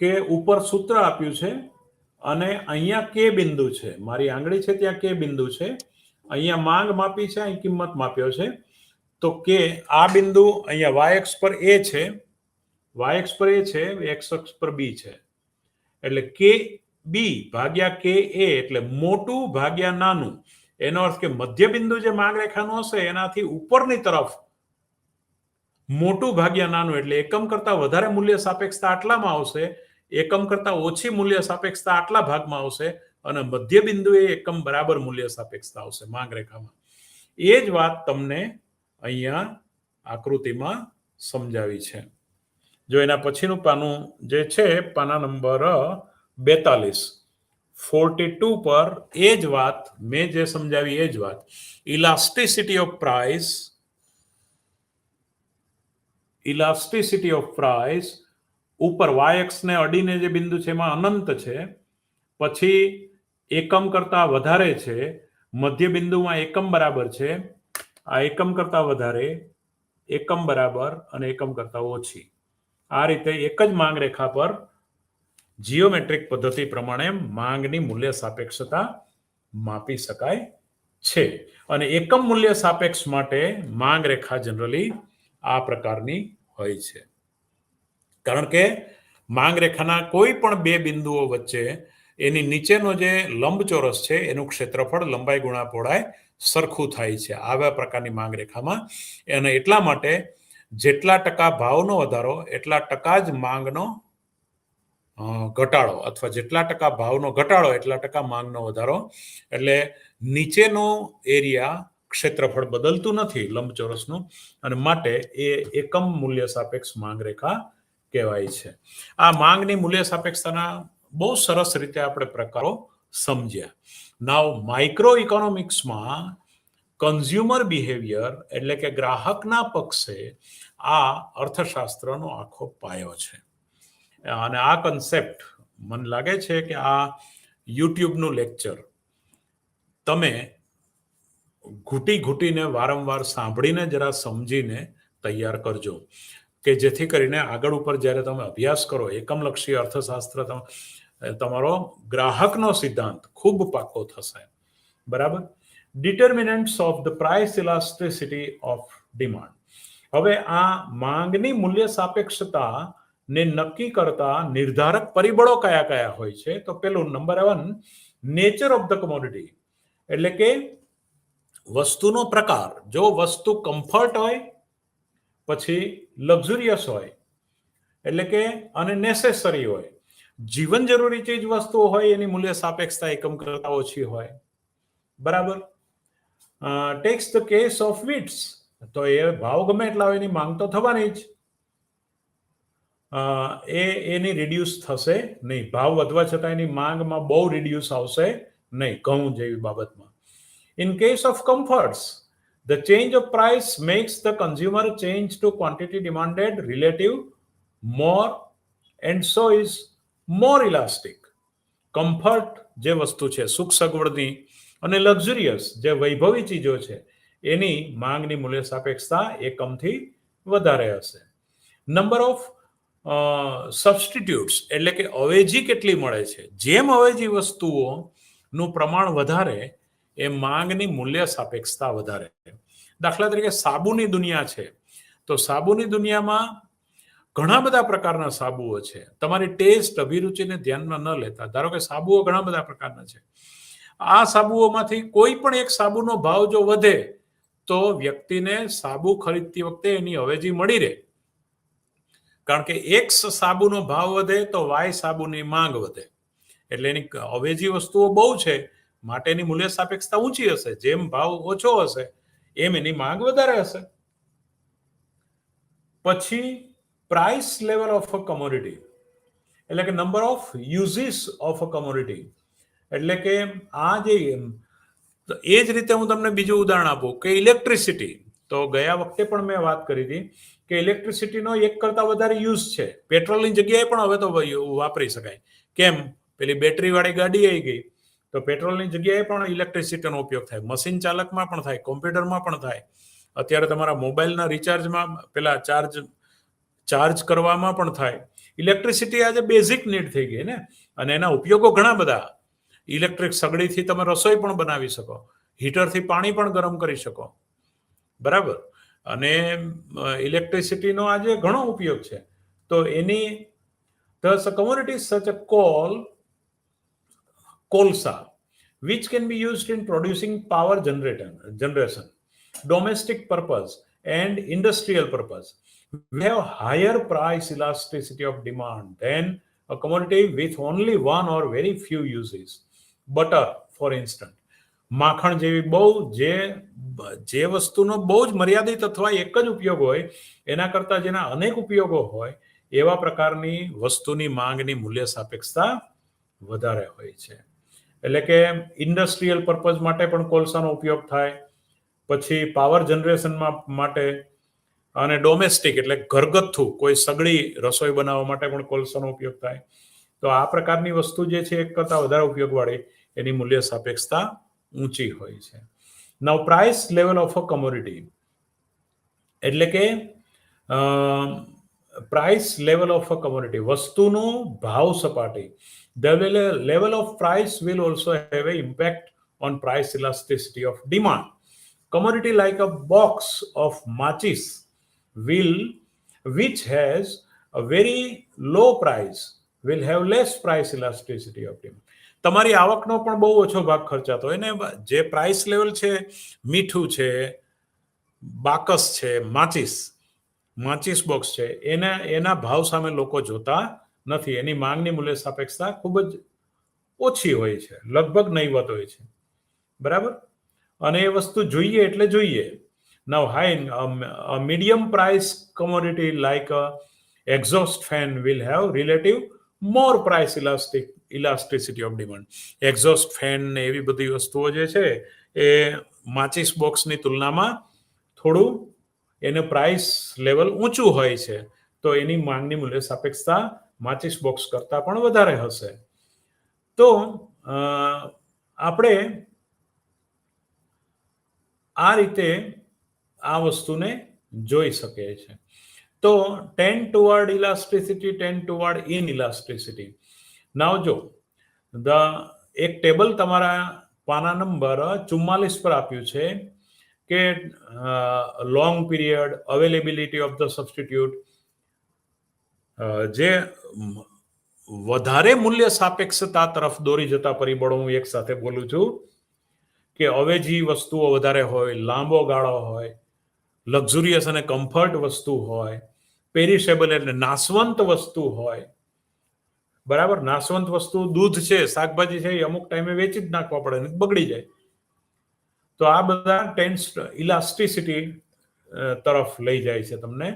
કે ઉપર સૂત્ર આપ્યું છે અને અહીંયા કે બિંદુ છે. મારી આંગળી છે ત્યાં કે બિંદુ છે. અહીંયા માંગ માપી છે, અહીં કિંમત માપ્યો છે. તો કે આ બિંદુ અહીંયા વાય અક્ષ પર એ છે, વાય અક્ષ પર એ છે, એક્સ અક્ષ પર બી છે. એટલે કે બી ભાગ્યા કે એ એટલે મોટું ભાગ્યા નાનું. એનો અર્થ કે મધ્ય બિંદુ જે માંગ રેખાનું હશે એનાથી ઉપરની તરફ મોટું ભાગ્યા નાનું એટલે એકમ કરતા વધારે મૂલ્ય સાપેક્ષતા આટલામાં આવશે, એકમ કરતા ઓછી મૂલ્ય સાપેક્ષતા આટલા ભાગમાં આવશે અને મધ્ય બિંદુ એ એકમ બરાબર મૂલ્ય સાપેક્ષતા આવશે માંગ રેખામાં. એ જ વાત તમને અહીંયા આકૃતિમાં સમજાવી છે. જો એના પછીનું પાનું જે છે પાના નંબર 42 પર એ જ વાત મેં જે સમજાવી એ જ વાત. ઇલાસ્ટિસિટી ઓફ પ્રાઇસ ઉપર વાય અક્ષને અડીને જે બિંદુ છે એમાં અનંત છે, પછી એકમ કરતા વધારે છે, મધ્ય બિંદુમાં એકમ બરાબર છે, આ એકમ કરતા વધારે, એકમ બરાબર અને એકમ કરતા ઓછી. આ રીતે એક જ માંગ રેખા પર જીઓમેટ્રિક પદ્ધતિ પ્રમાણે માંગની મૂલ્ય સાપેક્ષતા માપી શકાય છે. અને એકમ મૂલ્ય સાપેક્ષ માટે માંગ રેખા જનરલી આ પ્રકારની હોય છે. કારણ કે માંગ રેખાના કોઈ પણ બે બિંદુઓ વચ્ચે એની નીચેનો જે લંબચોરસ છે એનું ક્ષેત્રફળ લંબાઈ ગુણા પહોળાઈ સરખું થાય છે આવા પ્રકારની માંગ રેખામાં. અને એટલા માટે જેટલા ટકા ભાવનો વધારો એટલા ટકા જ માંગનો ઘટાડો, અથવા જેટલા ટકા ભાવનો ઘટાડો એટલા ટકા માંગનો વધારો. એટલે નીચેનો એરિયા ક્ષેત્રફળ બદલતું નથી લંબચોરસનું, અને માટે એ એકમ મૂલ્ય સાપેક્ષ માંગ રેખા કહેવાય છે. આ માંગની મૂલ્ય સાપેક્ષતાના બહુ સરસ રીતે આપણે પ્રકારો સમજ્યા. નાવ માઇક્રો ઇકોનોમિક્સમાં કન્ઝ્યુમર બિહેવિયર એટલે કે ગ્રાહકના પક્ષે આ અર્થશાસ્ત્રનો આખો પાયો છે. અને આ કન્સેપ્ટ મને લાગે છે કે આ યુટ્યુબનું લેક્ચર તમે ઘૂંટીને વારંવાર સાંભળીને જરા સમજીને તૈયાર કરજો, કે જેથી કરીને આગળ ઉપર જ્યારે તમે અભ્યાસ કરો એકમલક્ષી અર્થશાસ્ત્ર તમારો ગ્રાહકનો સિદ્ધાંત ખૂબ પાકો થશે. બરાબર. Determinants of the price elasticity of demand. હવે આ માંગની મૂલ્ય સાપેક્ષતા ને નક્કી કરતા નિર્ધારક પરિબળો કયા કયા હોય છે? તો પેલું number 1 nature of the commodity, એટલે કે વસ્તુનો પ્રકાર. જો વસ્તુ કમ્ફર્ટ હોય, પછી લક્ઝુરિયસ હોય એટલે કે અને નેસેસરી હોય, જીવન જરૂરી ચીજ વસ્તુઓ હોય એની મૂલ્ય સાપેક્ષતા એકમ કરતા ઓછી હોય. બરાબર. ટેક્સ ધ કેસ ઓફ વીટ્સ, તો એ ભાવ ગમે એટલા હોય એની માંગ તો થવાની જ, એની રિડ્યુસ થશે નહીં. ભાવ વધવા છતાં એની માંગમાં બહુ રિડ્યુસ આવશે નહીં ઘઉં જેવી બાબતમાં. In case of comforts, the change of price makes the consumer change to quantity demanded relative more and so is more elastic. Comfort જે વસ્તુ છે સુખ સગવડની અને લક્ઝુરિયસ જે વૈભવી ચીજો છે એની માંગની મૂલ્ય સાપેક્ષતા એકમથી વધારે હશે. નંબર ઓફ સબસ્ટિટ્યુટ્સ એટલે કે અવેજી કેટલી મળે છે. જેમ અવેજી વસ્તુઓનું પ્રમાણ વધારે એ માંગની મૂલ્ય સાપેક્ષતા વધારે. દાખલા તરીકે સાબુની દુનિયા છે, તો સાબુની દુનિયામાં ઘણા બધા પ્રકારના સાબુઓ છે. તમારી ટેસ્ટ અભિરુચિને ધ્યાનમાં ન લેતા ધારો કે સાબુઓ ઘણા બધા પ્રકારના છે. આ સાબુઓમાંથી કોઈ પણ એક સાબુનો ભાવ જો વધે તો વ્યક્તિને સાબુ ખરીદતી વખતે એની અવેજી મળી રહે. કારણ કે એક્સ સાબુનો ભાવ વધે તો વાય સાબુની માંગ વધે. એટલે એની અવેજી વસ્તુઓ બહુ છે માટે એની મૂલ્ય સાપેક્ષતા ઊંચી હશે. જેમ ભાવ ઓછો હશે એમ એની માંગ વધારે હશે. પછી price level of a commodity, એટલે કે number of uses of a commodity. એટલે કે આ જે એ જ રીતે હું તમને બીજું ઉદાહરણ આપું કે ઇલેક્ટ્રિસિટી. તો ગયા વખતે પણ મેં વાત કરી હતી કે ઇલેક્ટ્રિસિટીનો એક કરતા વધારે યુઝ છે. પેટ્રોલની જગ્યાએ પણ હવે તો વાપરી શકાય. કેમ? પેલી બેટરી વાળી ગાડી આવી ગઈ તો પેટ્રોલની જગ્યાએ પણ ઇલેક્ટ્રિસિટીનો ઉપયોગ થાય. મશીન ચાલકમાં પણ થાય, કોમ્પ્યુટરમાં પણ થાય. અત્યારે તમારા મોબાઈલના રિચાર્જમાં પેલા ચાર્જ કરવામાં પણ થાય. ઇલેક્ટ્રિસિટી આજે બેઝિક નીડ થઈ ગઈ ને, અને એના ઉપયોગો ઘણા બધા. ઇલેક્ટ્રિક સગડીથી તમે રસોઈ પણ બનાવી શકો, હીટરથી પાણી પણ ગરમ કરી શકો, બરાબર. અને ઇલેક્ટ્રિસિટીનો આજે ઘણો ઉપયોગ છે. તો એની thus a commodity such a colza which can be used in producing power generation, domestic purpose and industrial purpose. We have higher price elasticity of demand than a commodity with only one or very few uses. Butter, for instance. માખણ જેવી બહુ જે વસ્તુનો બહુ જ મર્યાદિત અથવા એક જ ઉપયોગ હોય એના કરતા જેના અનેક ઉપયોગો હોય એવા પ્રકારની વસ્તુની માંગની મૂલ્ય સાપેક્ષતા વધારે હોય છે. એટલે કે ઇન્ડસ્ટ્રીયલ પર્પઝ માટે પણ કોલસાનો ઉપયોગ થાય, પછી પાવર જનરેશન માટે, અને ડોમેસ્ટિક એટલે ઘરગથ્થુ કોઈ સગડી રસોઈ બનાવવા માટે પણ કોલસાનો ઉપયોગ થાય. તો આ પ્રકારની વસ્તુ જે છે એક કરતા વધારે ઉપયોગવાળી એની મૂલ્ય સાપેક્ષતા ઊંચી હોય છે. Now price level of a commodity, એટલે કે price level of a commodity, વસ્તુનું ભાવ સપાટી. The level of price will also have an impact on price elasticity of demand. Commodity like a box of matches which has a very low price will have less price elasticity of demand. તમારી આવકનો પણ બહુ ઓછો ભાગ ખર્ચાતો હોય ને, જે price level છે, મીઠું છે, બાકસ છે, માચિસ બોક્સ છે, એના ભાવ સામે લોકો જોતા નથી. એની માંગની મૂલ્ય સાપેક્ષતા ખૂબ જ ઓછી હોય છે, લગભગ નહીવત હોય છે, બરાબર. અને એ વસ્તુ જોઈએ એટલે જોઈએ. Now, a medium price commodity like a exhaust fan will have relative more price elasticity of demand. Exhaust fan ને એવી બધી વસ્તુઓ જે છે એ માચિસ બોક્સની તુલનામાં થોડું એનું પ્રાઇસ લેવલ ઊંચું હોય છે, તો એની માંગની મૂલ્ય સાપેક્ષતા માચિસ બોક્સ કરતાં પણ વધારે હશે. તો આપણે આ રીતે આ વસ્તુને જોઈ શકીએ છીએ. તો tend toward elasticity, tend toward inelasticity. નાવ જો એક ટેબલ તમારા પાના નંબર 44 પર આપ્યું છે કે long period, availability of the substitute, જે વધારે મૂલ્ય સાપેક્ષતા તરફ દોરી જતા પરિબળો હું એક સાથે બોલું છું કે અવેજી વસ્તુઓ વધારે હોય, લાંબો ગાળો હોય, લક્ઝુરિયસ અને કમ્ફર્ટ વસ્તુ હોય, પેરિશેબલ એટલે નાશવંત વસ્તુ હોય, બરાબર. નાશવંત વસ્તુ દૂધ છે, શાકભાજી છે, એ અમુક ટાઈમે વેચી જ નાખવા પડે ને બગડી જાય. તો આ બધા ટેન્સ ઇલાસ્ટિસિટી તરફ લઈ જાય છે તમને.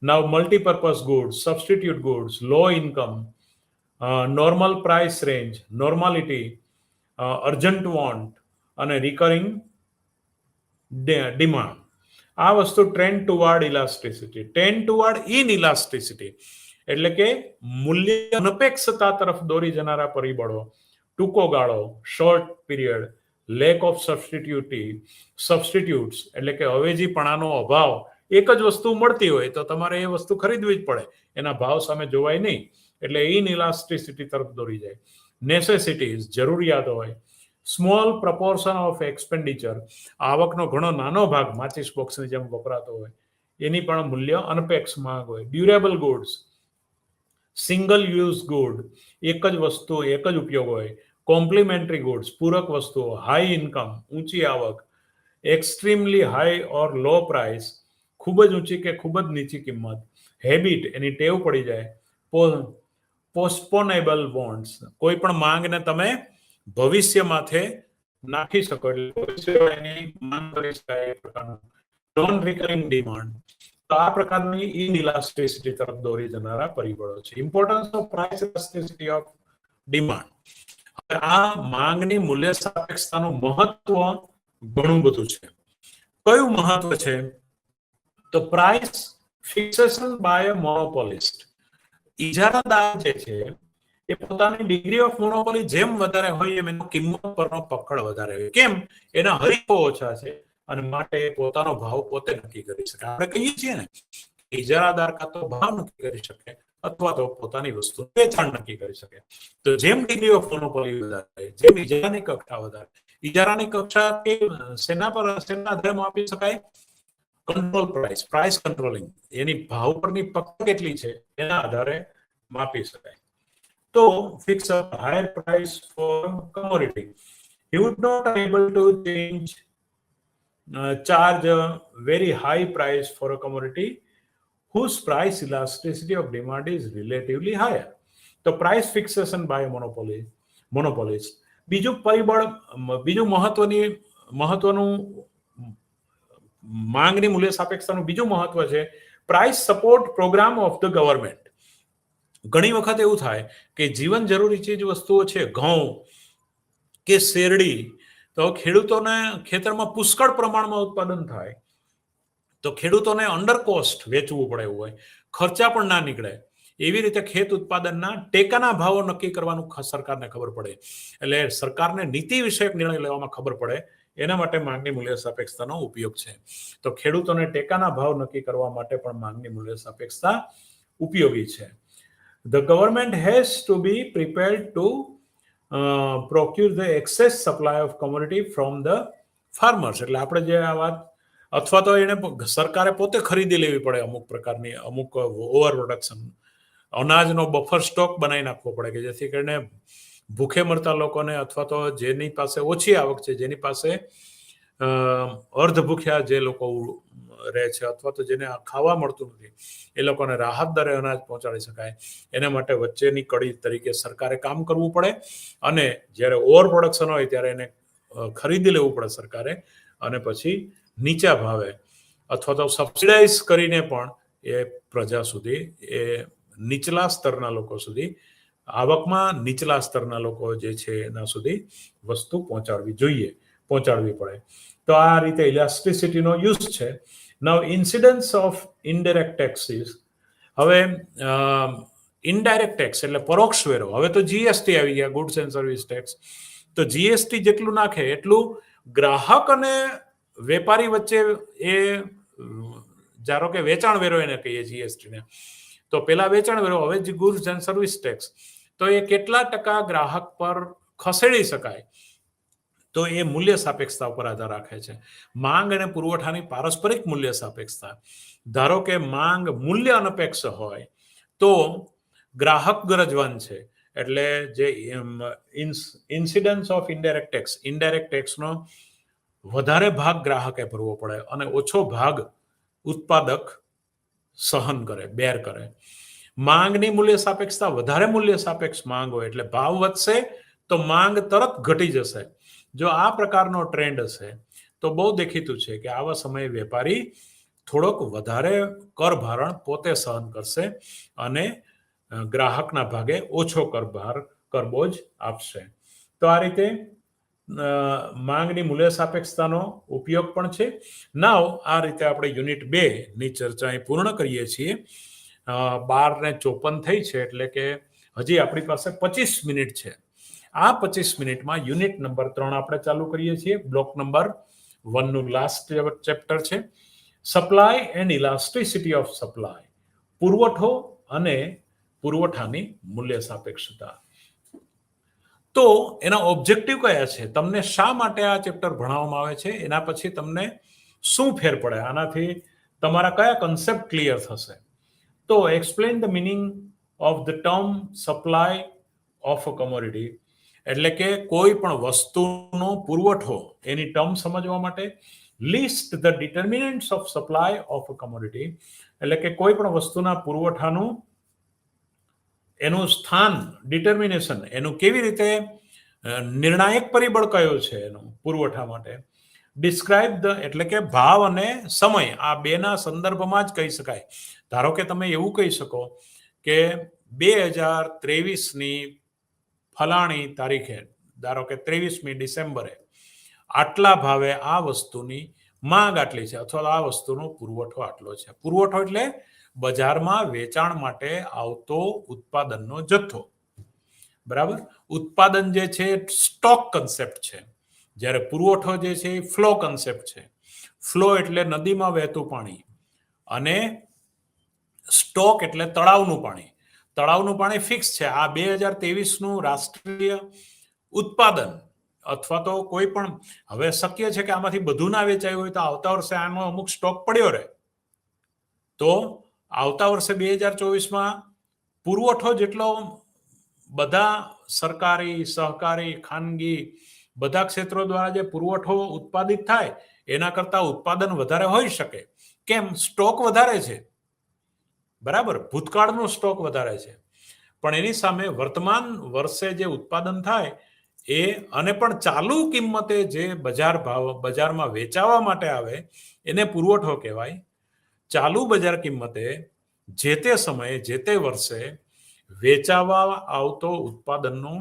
Now multipurpose goods, substitute goods, low income, normal price range, normality, urgent want અને રિકરિંગ ડિમાન્ડ. આ વસ્તુ trend toward elasticity. Trend toward inelasticity એટલે કે મૂલ્ય અનપેક્ષતા તરફ દોરી જનારા પરિબળો, ટૂંકો ગાળો, શોર્ટ પીરિયડ, લેક ઓફ સબસ્ટિટ્યુટ્સ એટલે કે અવેજીપણાનો અભાવ. એક જ વસ્તુ મળતી હોય તો તમારે એ વસ્તુ ખરીદવી જ પડે, એના ભાવ સામે જોવાય નહીં, એટલે ઇનઇલાસ્ટિસિટી તરફ દોરી જાય. નેસેસિટીઝ, જરૂરિયાત હોય. સ્મોલ પ્રપોર્શન ઓફ એક્સપેન્ડિચર, આવકનો ઘણો નાનો ભાગ માચિસ બોક્સની જેમ વપરાતો હોય, એની પણ મૂલ્ય અનપેક્ષ માંગ હોય. Durable goods, single use good, એક જ વસ્તુ એક જ ઉપયોગ હોય. કોમ્પ્લિમેન્ટરી ગુડ્સ, પૂરક વસ્તુઓ. હાઈ ઇન્કમ, ઊંચી આવક, એક્સ્ટ્રીમલી હાઈ ઓર લો પ્રાઇસ, ખૂબ જ ઊંચી કે ખૂબ જ નીચી કિંમત, હેબિટ એની ટેવ પડી જાય, પોસ્ટપોનેબલ બોન્ડ્સ કોઈ પણ માંગને તમે ભવિષ્ય માથે નાખી શકો એટલે ભવિષ્યમાં એની માંગ કરી શકાય એ પ્રકારનું નોન રિકરિંગ ડિમાન્ડ. તો આ પ્રકારની ઇનઇલાસ્ટિસિટી તરફ દોરી જનારા પરિબળો છે. Importance of price elasticity of demand. આ માંગની મૂલ્ય સાપેક્ષતાનું મહત્વ ઘણું બધું છે. કયું મહત્વ છે? તો પ્રાઇસ ફિક્સેશન બાય અ મોનોપોલિસ્ટ. ઇજારાદાર જે છે એ પોતાની ડિગ્રી ઓફ મોનોપોલી જેમ વધારે હોય એમ એનો કિંમત પરનો પકડ વધારે હોય. કેમ? એના હરીફો ઓછા છે અને માટે પોતાનો ભાવ પોતે નક્કી કરી શકે. આપણે કહીએ છીએ ને, ઇજારાદાર કાં તો ભાવ નક્કી કરી શકે અથવા તો પોતાની વસ્તુ વેચાણ નક્કી કરી શકે. તો જેમ ડિગ્રી ઓફ મોનોપોલી વધારે, જેમ ઇજારાની કક્ષા વધારે, ઇજારાની કક્ષા કે શેના આધારે માપી શકાય? કંટ્રોલ પ્રાઇસ કંટ્રોલિંગ, એની ભાવ પરની પકડ કેટલી છે એના આધારે માપી શકાય. તો fix a higher price for commodity. He would not able to charge a very high price for a commodity whose price elasticity of demand is relatively higher. તો price fixation by monopolist. બીજું પરિબળ, બીજું મહત્વનું માંગની મૂલ્ય સાપેક્ષતાનું બીજું મહત્વ છે price support program of the government. ઘણી વખત એવું થાય કે જીવન જરૂરી ચીજ વસ્તુઓ છે, ઘઉં કે શેરડી, તો ખેડૂતોને ખેતરમાં પુષ્કળ પ્રમાણમાં ઉત્પાદન થાય તો ખેડૂતોને અંડર કોસ્ટ વેચવું પડે એવું હોય, ખર્ચા પણ ના નીકળે. એવી રીતે ખેત ઉત્પાદનના ટેકાના ભાવો નક્કી કરવાનું સરકારને ખબર પડે. એટલે સરકારને નીતિ વિષયક નિર્ણય લેવામાં ખબર પડે, એના માટે માંગની મૂલ્ય સાપેક્ષતાનો ઉપયોગ છે. તો ખેડૂતોને ટેકાના ભાવ નક્કી કરવા માટે પણ માંગની મૂલ્ય સાપેક્ષતા ઉપયોગી છે. The government has to be prepared to procure the excess supply of commodity from the farmers. એટલે આપણે જે આ વાત, અથવા તો એને સરકારે પોતે ખરીદી લેવી પડે અમુક પ્રકારની, અમુક ઓવર પ્રોડક્શન, અનાજનો બફર સ્ટોક બનાવી નાખવો પડે કે જેથી કરીને ભૂખે મરતા લોકોને અથવા તો જેની પાસે ઓછી આવક છે, જેની પાસે અર્ધ ભૂખ્યા જે લોકો રહે છે અથવા તો જેને ખાવા મળતું નથી, એ લોકોને રાહત દરે અનાજ પહોંચાડી શકાય. એના માટે વચ્ચેની કડી તરીકે સરકારે કામ કરવું પડે અને જ્યારે ઓવર પ્રોડક્શન હોય ત્યારે એને ખરીદી લેવું પડે સરકારે, અને પછી નીચા ભાવે અથવા તો સબસિડાઇઝ કરીને પણ એ પ્રજા સુધી, એ નીચલા સ્તરના લોકો સુધી, આવકમાં નીચલા સ્તરના લોકો જે છે એના સુધી વસ્તુ પહોંચાડવી પડે. તો આ રીતે ઇલાસ્ટિસિટીનો યુઝ છે. નાઉ ઇન્સિડન્સ ઓફ ઇનડાયરેક્ટ ટેક્સીસ. હવે ઇનડાયરેક્ટ ટેક્સ એટલે પરોક્ષ વેરો. હવે તો જીએસટી આવી ગયા, ગુડ્સ એન્ડ સર્વિસ ટેક્સ. તો જીએસટી જેટલું નાખે એટલું ગ્રાહક અને વેપારી વચ્ચે, એ ધારો કે વેચાણ વેરો એને કહીએ જીએસટીને, તો પેલા વેચાણ વેરો, હવે ગુડ્સ એન્ડ સર્વિસ ટેક્સ. તો એ કેટલા ટકા ગ્રાહક પર ખસેડી શકાય, તો એ મૂલ્ય સાપેક્ષતા ઉપર આધાર રાખે છે. માંગ અને પુરવઠાની પારસ્પરિક મૂલ્ય સાપેક્ષતા. ધારો કે માંગ મૂલ્ય અનપેક્ષ હોય તો ગ્રાહક ગરજવાન છે, એટલે જે ઇન્સિડન્સ ઓફ ઇનડાયરેક્ટ ટેક્સનો વધારે ભાગ ગ્રાહકે ભરવો પડે અને ઓછો ભાગ ઉત્પાદક સહન કરે, બેર કરે. માંગની મૂલ્ય સાપેક્ષતા, વધારે મૂલ્ય સાપેક્ષ માંગ હોય એટલે ભાવ વધશે તો માંગ તરત ઘટી જશે. જો આ પ્રકારનો ટ્રેન્ડ હશે તો બહુ દેખીતું છે કે આવા સમયે વેપારી થોડોક વધારે કરભારણ પોતે સહન કરશે અને ગ્રાહકના ભાગે ઓછો કરબોજ આપશે. તો આ રીતે માંગની મૂલ્ય સાપેક્ષતાનો ઉપયોગ પણ છે. નાવ આ રીતે આપણે યુનિટ 2 ની ચર્ચા અહીં પૂર્ણ કરીએ છીએ. 12:54 થઈ છે, એટલે કે હજી આપણી પાસે 25 મિનિટ છે. આ 25 મિનિટમાં યુનિટ નંબર 3 આપણે ચાલુ કરીએ છીએ. બ્લોક નંબર 1 નું લાસ્ટ ચેપ્ટર છે, supply and elasticity of supply. પુરવઠો અને પુરવઠાની મૂલ્ય સાપેક્ષતા. તો એના ઓબ્જેક્ટિવ કયા છે, તમને શા માટે આ ચેપ્ટર ભણાવવામાં આવે છે, એના પછી તમને શું ફેર પડે, આનાથી તમારા કયા કન્સેપ્ટ ક્લિયર થશે. તો explain the meaning of the term supply of a commodity. એટલે કે કોઈ પણ વસ્તુનો પુરવઠો, એની ટર્મ સમજવા માટે list the determinants of supply of a commodity, એટલે કે કોઈ પણ વસ્તુના પુરવઠાનું એનું સ્થાન, ડિટર્મિનેશન, એનું કેવી રીતે નિર્ણાયક પરિબળ કયો છે એનું પુરવઠા માટે. ડિસ્ક્રાઇબ ધ, એટલે કે ભાવ અને સમય, આ બેના સંદર્ભમાં જ કહી શકાય. ધારો કે તમે એવું કહી શકો કે 2023ની ફલાણી તારીખે, ધારો કે 23મી ડિસેમ્બરે આટલા ભાવે આ વસ્તુની માંગ આટલી છે, અથવા આ વસ્તુનો પુરવઠો આટલો છે. પુરવઠો એટલે બજારમાં વેચાણ માટે આવતો ઉત્પાદનનો જથ્થો. બરાબર. ઉત્પાદન જે છે સ્ટોક કન્સેપ્ટ છે, જ્યારે પુરવઠો જે છે એ ફ્લો કન્સેપ્ટ છે. ફ્લો એટલે નદીમાં વહેતું પાણી, અને સ્ટોક એટલે તળાવનું પાણી. તળાવનું પાણી ફિક્સ છે. આ 2023નું રાષ્ટ્રીય ઉત્પાદન, અથવા તો કોઈ પણ, હવે શક્ય છે કે આમાંથી બધું ના વેચાયું હોય તો આવતા વર્ષે આનો અમુક સ્ટોક પડ્યો રહે, તો આવતા વર્ષે 2024માં પુરવઠો જેટલો બધા સરકારી, સહકારી, ખાનગી બધા ક્ષેત્રો દ્વારા જે પુરવઠો ઉત્પાદિત થાય એના કરતા ઉત્પાદન વધારે હોઈ શકે. કેમ? સ્ટોક વધારે છે. બરાબર, ભૂતકાળનો સ્ટોક વધારે છે, પણ એની સામે વર્તમાન વર્ષે જે ઉત્પાદન થાય એ, અને પણ ચાલુ કિંમતે જે બજાર ભાવ, બજારમાં વેચાવા માટે આવે એને પુરવઠો કહેવાય. ચાલુ બજાર કિંમતે જે તે સમયે, જે તે વર્ષે વેચાવા આવતો ઉત્પાદનનો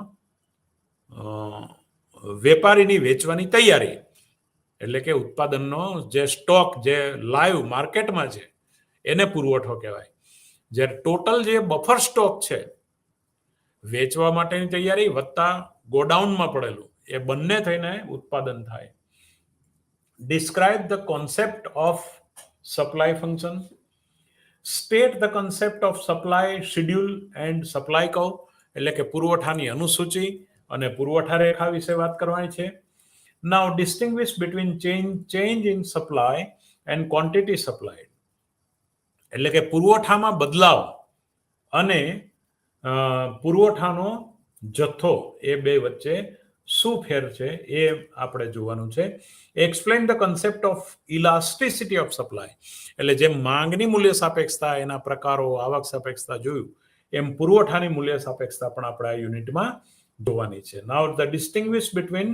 વેપારીની વેચવાની તૈયારી, એટલે કે ઉત્પાદનનો જે સ્ટોક, જે લાઈવ માર્કેટમાં છે એને પુરવઠો કહેવાય. જ્યારે ટોટલ જે બફર સ્ટોક છે, વેચવા માટેની તૈયારી વત્તા ગોડાઉનમાં પડેલું, એ બંને થઈને ઉત્પાદન થાય. Describe the concept of supply function. State the concept of supply schedule and supply curve, એટલે કે પુરવઠાની અનુસૂચિ અને પુરવઠા રેખા વિશે વાત કરવાની છે. Now distinguish between change in supply and quantity supply, એટલે કે પુરવઠામાં બદલાવ અને પુરવઠાનો જથ્થો, એ બે વચ્ચે શું ફેર છે એ આપણે જોવાનું છે. Explain the concept of elasticity of supply, એટલે જેમ માંગની મૂલ્ય સાપેક્ષતા, એના પ્રકારો, આવક સાપેક્ષતા જોયું, એમ પુરવઠાની મૂલ્ય સાપેક્ષતા પણ આપણે આ યુનિટમાં જોવાની છે. નાઉ the distinguish between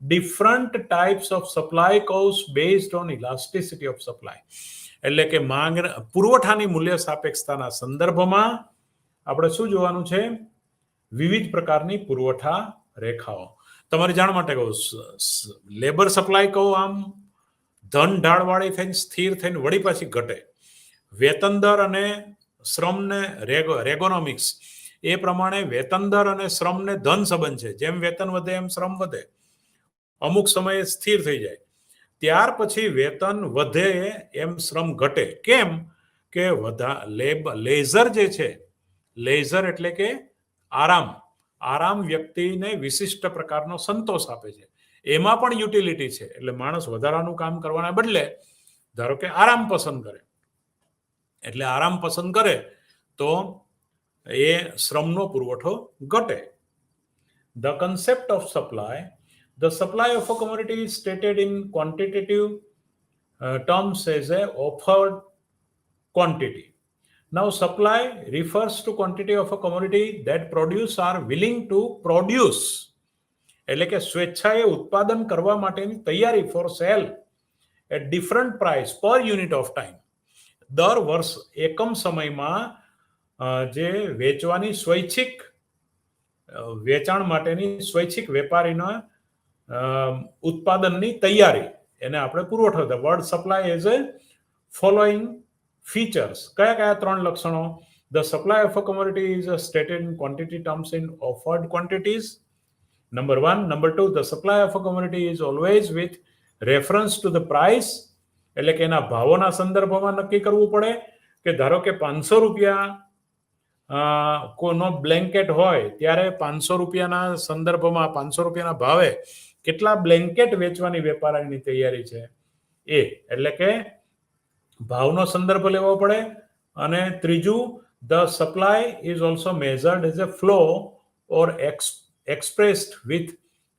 different types of supply curves based on elasticity of supply, એટલે કે માંગ, પુરવઠાની મૂલ્ય સાપેક્ષતાના સંદર્ભમાં આપણે શું જોવાનું છે? વિવિધ પ્રકારની પુરવઠા રેખાઓ. તમારી જાણ માટે કહું, લેબર સપ્લાય કહું આમ ધન ઢાળવાળી થઈને સ્થિર થઈને વળી પાછી ઘટે. વેતન દર અને શ્રમને રેગોનોમિક્સ, એ પ્રમાણે વેતન દર અને શ્રમને ધન સંબંધ છે. જેમ વેતન વધે એમ શ્રમ વધે, અમુક સમયે સ્થિર થઈ જાય. ત્યાર પછી વેતન વધે એમ શ્રમ ઘટે. કેમ? કે લેઝર જે છે, લેઝર એટલે કે આરામ વ્યક્તિને વિશિષ્ટ પ્રકારનો સંતોષ આપે છે. એમાં પણ યુટિલિટી છે. એટલે માણસ વધારાનું કામ કરવાના બદલે ધારો કે આરામ પસંદ કરે, એટલે આરામ પસંદ કરે તો એ શ્રમનો પુરવઠો ઘટે. The concept of supply. The supply of a commodity is stated in quantitative terms as a offered quantity. Now, supply refers to quantity of a commodity that producers are willing to produce. એટલે કે સ્વેચ્છાએ ઉત્પાદન કરવા માટેની તૈયારી for sale at different price per unit of time. દર વર્ષ એકમ સમયમાં જે વેચવાની સ્વૈચ્છિક, વેચાણ માટેની સ્વૈચ્છિક વેપારીના ઉત્પાદનની તૈયારી, એને આપણે પુરવઠો. The word supply as a following features. કયા કયા ત્રણ લક્ષણો? The supply of a commodity is stated in quantity terms in offered quantities. Number 1. Number 2, the supply of a commodity is always with reference to the price, એટલે કે એના ભાવોના સંદર્ભમાં નક્કી કરવું પડે. કે ધારો કે 500 રૂપિયા કોનો બ્લેન્કેટ હોય, ત્યારે 500 રૂપિયાના સંદર્ભમાં, 500 રૂપિયાના ભાવે કેટલા બ્લેન્કેટ વેચવાની વેપારીની તૈયારી છે, એ એટલે કે ભાવનો સંદર્ભ લેવો પડે. અને ત્રીજું, the supply is also measured as a flow or expressed with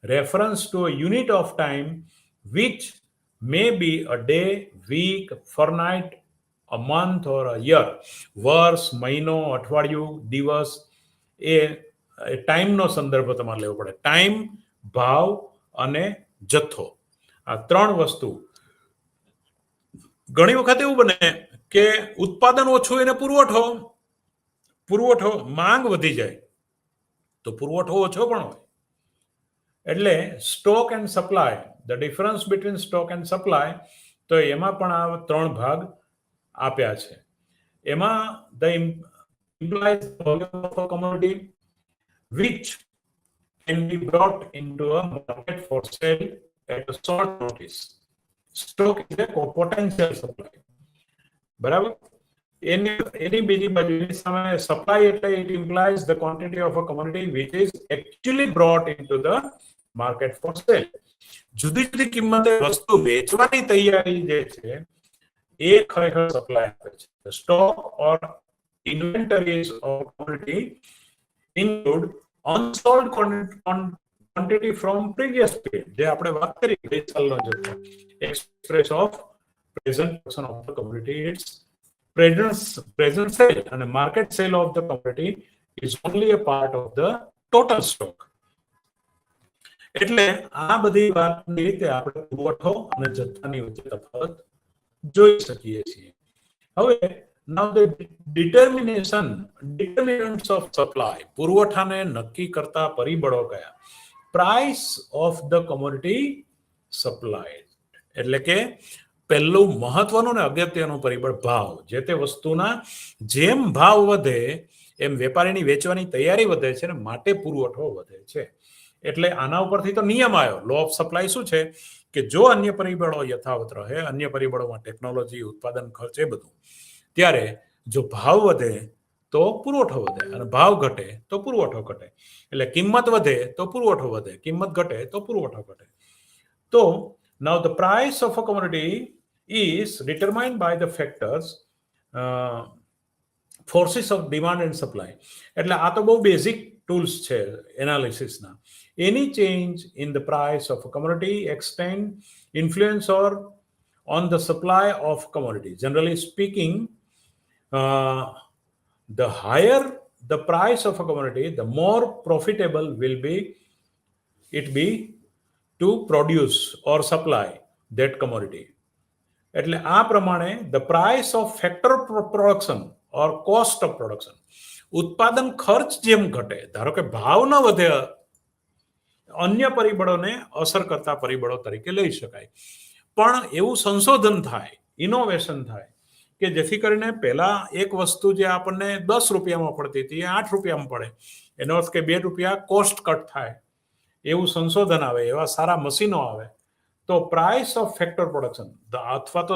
reference to a unit of time which may be a day, week, fortnight, a month or a year. વર્ષ, મહિનો, અઠવાડિયું, દિવસ, એ ટાઈમનો સંદર્ભ તમારે લેવો પડે. ટાઈમ, ભાવ અને જથ્થો, આ ત્રણ વસ્તુ. ઘણી વખત એવું બને કે ઉત્પાદન ઓછું એને પુરવઠો માંગ વધી જાય તો પુરવઠો ઓછો પણ હોય. એટલે stock and supply, the difference between stock and supply, તો એમાં પણ આ ત્રણ ભાગ આપ્યા છે. એમાં the implies the volume of a commodity which can be brought into a market for sale at a short notice. Stock is a potential supply. બરાબર. એની બીજી બાજુની સામે સપ્લાય એટલે it implies the quantity of a commodity which is actually brought into the market for sale. જુદી જુદી કિંમતે વસ્તુ વેચવાની તૈયારી જે છે એ ખરેખર સપ્લાય આપે છે. Stock or inventories of commodity include unsold quantity from previous period. જે આપણે વાત કરી ગઈકાલનો જથ્થો, express of present production of the commodity, its present sale and market sale of the commodity is only a part of the total stock. એટલે આ બધી વાતની રીતે આપણે પુરવઠો અને જથ્થાની વચ્ચે તફાવત જોઈ શકીએ છીએ. હવે now the determinants of supply, પુરવઠાને નક્કી કરતા પરિબળો કયા? price of the commodity supplied, એટલે કે પહેલું મહત્વનું ને અગત્યનું પરિબળ ભાવ. જે તે વસ્તુના જેમ ભાવ વધે એમ વેપારીની વેચવાની તૈયારી વધે છે ને માટે પુરવઠો વધે છે. એટલે આના ઉપરથી તો નિયમ આવ્યો, લો ઓફ સપ્લાય શું છે કે જો અન્ય પરિબળો યથાવત રહે, અન્ય પરિબળોમાં ટેકનોલોજી, ઉત્પાદન ખર્ચ, એ બધું, ત્યારે જો ભાવ વધે તો પુરવઠો વધે અને ભાવ ઘટે તો પુરવઠો ઘટે. એટલે કિંમત વધે તો પુરવઠો વધે, કિંમત ઘટે તો પુરવઠો ઘટે. તો now the price of a commodity is determined by the factors, forces of demand and supply. એટલે આ તો બહુ બેઝિક ટૂલ્સ છે એનાલિસિસના. Any change in the price of a commodity extend influence or on the supply of commodity. Generally speaking, the higher the price of a commodity, the more profitable will be to produce or supply that commodity. એટલે આ પ્રમાણે the price of factor production or cost of production, ઉત્પાદન ખર્ચ જેમ ઘટે, ધારો કે ભાવ ન વધે, અન્ય પરિબળોને અસર કરતા પરિબળો તરીકે લઈ શકાય. પણ એવું સંશોધન થાય, ઇનોવેશન થાય કે જેથી કરીને પહેલા એક વસ્તુ જે આપણને 10 રૂપિયામાં પડતી હતી એ 8 રૂપિયામાં પડે, એનો અર્થ કે 2 રૂપિયા કોસ્ટ કટ થાય. એવું સંશોધન આવે, એવા સારા મશીનો આવે તો પ્રાઇસ ઓફ ફેક્ટર પ્રોડક્શન અથવા તો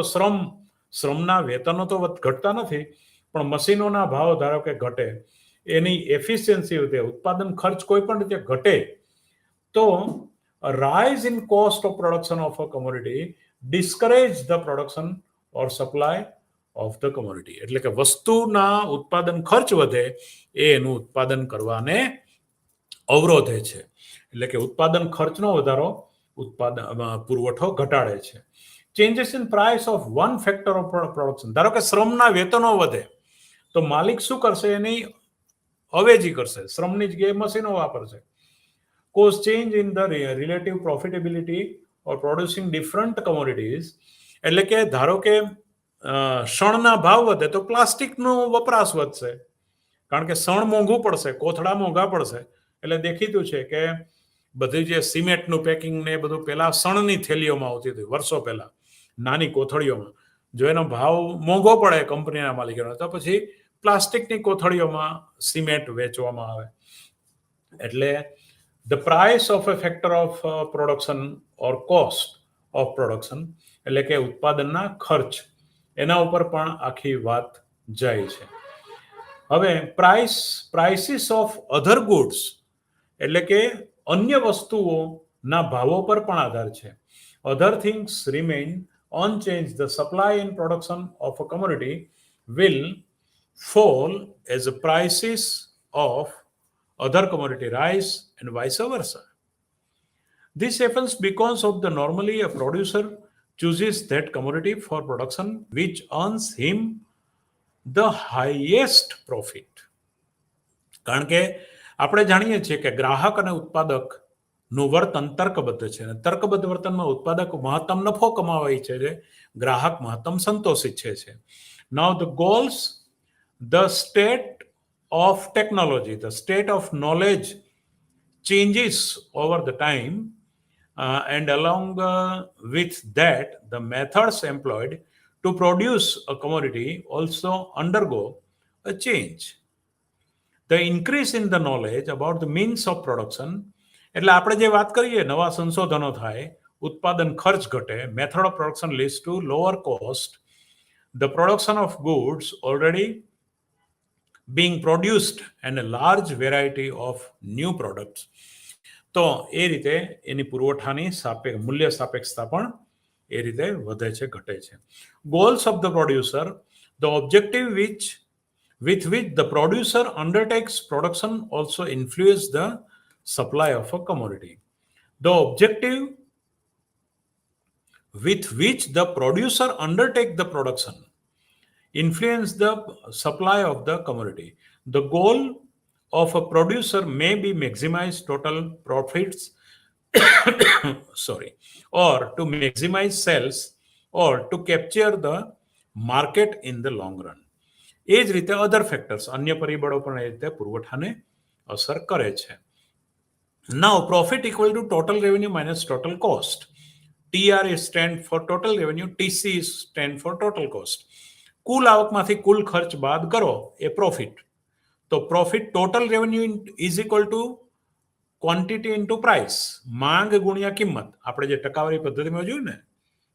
શ્રમના વેતનો તો ઘટતા નથી, પણ મશીનોના ભાવ ધારો કે ઘટે, એની એફિશિયન્સી વધે, ઉત્પાદન ખર્ચ કોઈ પણ રીતે ઘટે, તો rise in cost of production of a commodity discourage the production or supply of the commodity. એટલે કે વસ્તુના ઉત્પાદન ખર્ચ વધે એ એનું ઉત્પાદન કરવાને અવરોધે છે. એટલે કે ઉત્પાદન ખર્ચનો વધારો પુરવઠો ઘટાડે છે. Changes in price of one factor of production, ધારો કે શ્રમના વેતનો વધે તો માલિક શું કરશે? એની અવેજી કરશે, શ્રમની જગ્યાએ મશીનો વાપરશે. cause change in the relative profitability or producing different commodities, એટલે કે ધારો કે શણના ભાવ વધે તો પ્લાસ્ટિકનો વપરાશ વધશે, કારણ કે શણ મોંઘું પડશે, કોથળા મોંઘા પડશે. એટલે દેખીતું છે કે બધી જે સિમેન્ટનું પેકિંગ ને એ બધું પહેલા શણની થેલીઓમાં આવતી હતી વર્ષો પહેલા, નાની કોથળીઓમાં. જો એનો ભાવ મોંઘો પડે કંપનીના માલિકોને તો પછી પ્લાસ્ટિકની કોથળીઓમાં સિમેન્ટ વેચવામાં આવે. એટલે the price of a factor of production or cost of production, એટલે કે ઉત્પાદનના ખર્ચ, એના ઉપર પણ આખી વાત જાય છે. હવે prices of other goods, એટલે કે અન્ય વસ્તુઓના ભાવો પર પણ આધાર છે. other things remain unchanged, the supply and production of a commodity will fall as the prices of other commodity rise and vice versa. This happens because of the normally a producer chooses that commodity for production which earns him the highest profit. કારણ કે આપણે જાણીએ છીએ કે ગ્રાહક અને ઉત્પાદકનું વર્તન તર્કબદ્ધ છે અને તર્કબદ્ધ વર્તનમાં ઉત્પાદક મહત્તમ નફો કમાવા ઈચ્છે છે, ગ્રાહક મહત્તમ સંતોષ ઈચ્છે છે. Now the goals, the state of technology, the state of knowledge changes over the time, and along with that, the methods employed to produce a commodity also undergo a change. The increase in the knowledge about the means of production, એટલે આપણે જે વાત કરીએ નવા સંશોધનો થાય, ઉત્પાદન ખર્ચ ઘટે, method of production leads to lower cost, the production of goods already being produced and a large variety of new products. તો એ રીતે એની પુરવઠાની મૂલ્ય સાપેક્ષતા પણ એ રીતે વધે છે, ઘટે છે. Goals of the producer, the objective with which the producer undertakes production also influence the supply of a commodity. The objective with which the producer undertakes the production influence the supply of the commodity. The goal of a producer may be maximize total profits or to maximize sales or to capture the market in the long run. એ જ રીતે અધર factors, અન્ય પરિબળો પણ એ રીતે પુરવઠાને અસર કરે છે. Now profit equal to total revenue minus total cost. TR is stand for total revenue, TC is stand for total cost. કુલ આવકમાંથી કુલ ખર્ચ બાદ કરો એ પ્રોફિટ. તો profit total revenue is equal two quantity into price, માંગ ગુણ્યા કિંમત. આપણે જે ટકાવારી પદ્ધતિમાં જોયું ને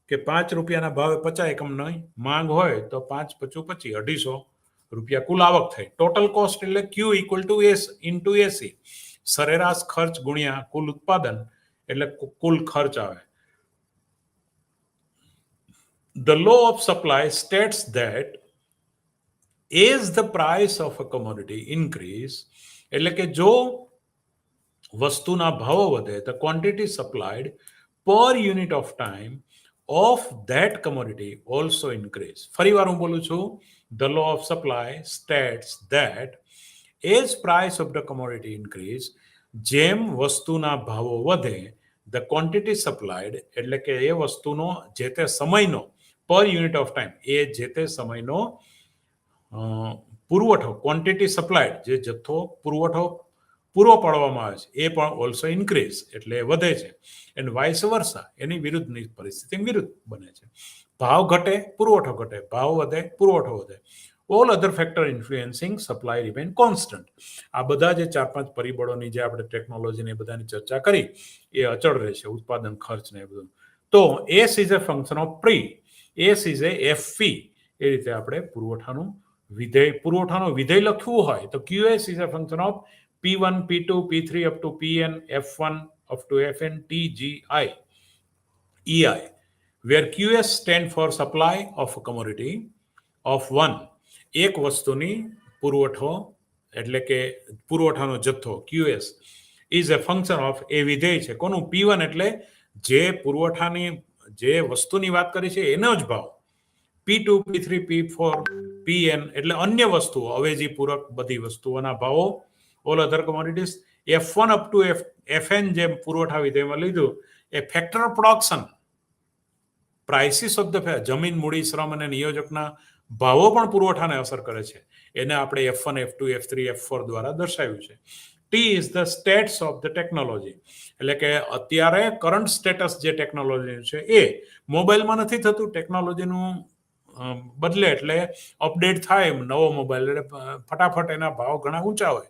કે 5 રૂપિયાના ભાવે 50 એકમની માંગ હોય તો 5 × 25 250 રૂપિયા કુલ આવક થઈ. ટોટલ કોસ્ટ એટલે Q equal to S into AC, સરેરાશ ખર્ચ ગુણ્યા કુલ ઉત્પાદન એટલે કુલ ખર્ચ આવે. The law of supply states that as the price of a commodity increase, એટલે કે જો વસ્તુના ભાવો વધે, the quantity supplied per unit of time of that commodity also increase. ફરીવાર હું બોલું છું, the law of supply states that as price of the commodity increase, જેમ વસ્તુના ભાવો વધે, the quantity supplied એટલે કે એ વસ્તુનો જે તે સમયનો પર યુનિટ ઓફ ટાઈમ, એ જે તે સમયનો પુરવઠો, ક્વોન્ટિટી સપ્લાયડ, જે જથ્થો પુરવઠો પૂરો પાડવામાં આવે છે એ પણ ઓલ્સો ઇન્ક્રીઝ એટલે વધે છે. એન્ડ વાઇસ વર્સા, એની વિરુદ્ધની પરિસ્થિતિ વિરુદ્ધ બને છે. ભાવ ઘટે પુરવઠો ઘટે, ભાવ વધે પુરવઠો વધે. All other factor influencing supply remain constant. આ બધા જે 4-5 પરિબળોની જે આપણે ટેકનોલોજીની બધાની ચર્ચા કરી એ અચળ રહેશે, ઉત્પાદન ખર્ચ ને એ બધું. તો S is A function of pre, S is A FP. એ રીતે આપણે પુરવઠાનું વિધેય લખવું હોય તો QS is A function of P1, P2, P3 up to Pn, F1 up to Fn, Tgi, EI, where QS stand for supply of a commodity of one. એક વસ્તુની પુરવઠો એટલે કે પુરવઠાનો જથ્થો QS is a function of, એ વિધેય છે કોનું? P1 એટલે જે પુરવઠાની જે વસ્તુની વાત કરી છે એનો જ ભાવ. P2, P3, P4, Pn એટલે અન્ય વસ્તુઓ, અવેજી પૂરક બધી વસ્તુઓના ભાવો, all other commodities. F1 up to Fn જે પુરવઠા વિધેયમાં લીધું એ factor of production, prices of the જમીન, મૂડી, શ્રમ અને નિયોજકના ભાવો પણ પુરવઠાને અસર કરે છે. એને આપણે F1, F2, F3, F4 દ્વારા દર્શાવ્યું છે. T is the status of the technology, એટલે કે અત્યારે કરંટ સ્ટેટસ જે ટેકનોલોજીનું છે એ મોબાઈલમાં નથી થતું. ટેકનોલોજીનું બદલે એટલે અપડેટ થાય નવો મોબાઈલ એટલે ફટાફટ એના ભાવ ઘણા ઊંચા હોય.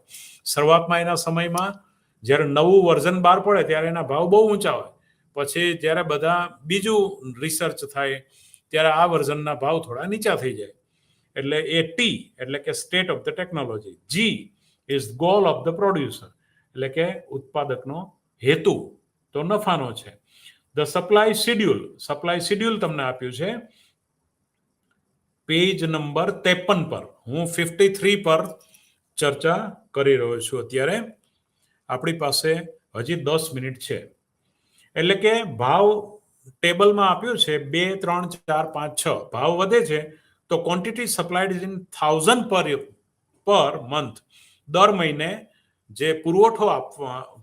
શરૂઆતમાં એના સમયમાં જ્યારે નવું વર્ઝન બહાર પડે ત્યારે એના ભાવ બહુ ઊંચા હોય. પછી જ્યારે બધા બીજું રિસર્ચ થાય ત્યારે આ વર્ઝનના ભાવ થોડા નીચા થઈ જાય. એટલે એ ટી એટલે કે state of the technology. G is goal of the producer, એટલે કે ઉત્પાદકનો હેતુ તો નફાનો છે. ધ સપ્લાય શિડ્યુલ તમને આપ્યું છે પેજ નંબર 53 પર. હું 53 પર ચર્ચા કરી રહ્યો છું અત્યારે. આપણી પાસે હજી 10 મિનિટ છે. એટલે કે ભાવ ટેબલમાં આપ્યું છે 2, 3, 4, 5, 6 ભાવ વધે છે તો quantity સપ્લાયડ is in 1000 per month. દર મહિને જે પુરવઠો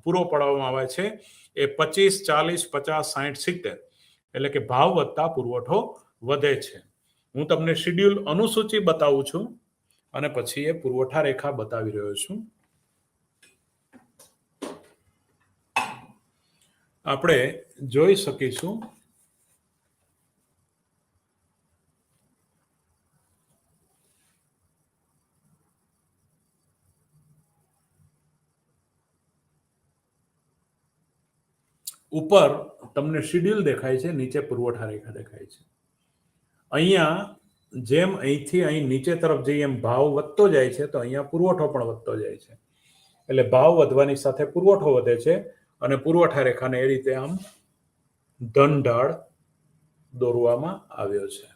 પૂરો પાડવામાં આવે છે એ 25, 40, 50, 60, 70 એટલે કે ભાવ વધતા પુરવઠો વધે છે. હું તમને શેડ્યુલ અનુસૂચિ બતાવું છું અને પછી એ પુરવઠા રેખા બતાવી રહ્યો છું. આપણે જોઈ શકીશું ઉપર તમને શેડ્યુલ દેખાય છે, નીચે પુરવઠા રેખા દેખાય છે. અહીંયા જેમ અહીંથી અહીં નીચે તરફ જઈએ એમ ભાવ વધતો જાય છે તો અહીંયા પુરવઠો પણ વધતો જાય છે. એટલે ભાવ વધવાની સાથે પુરવઠો વધે છે અને પુરવઠા રેખાને એ રીતે આમ ધન-ઢાળ દોરવામાં આવ્યો છે.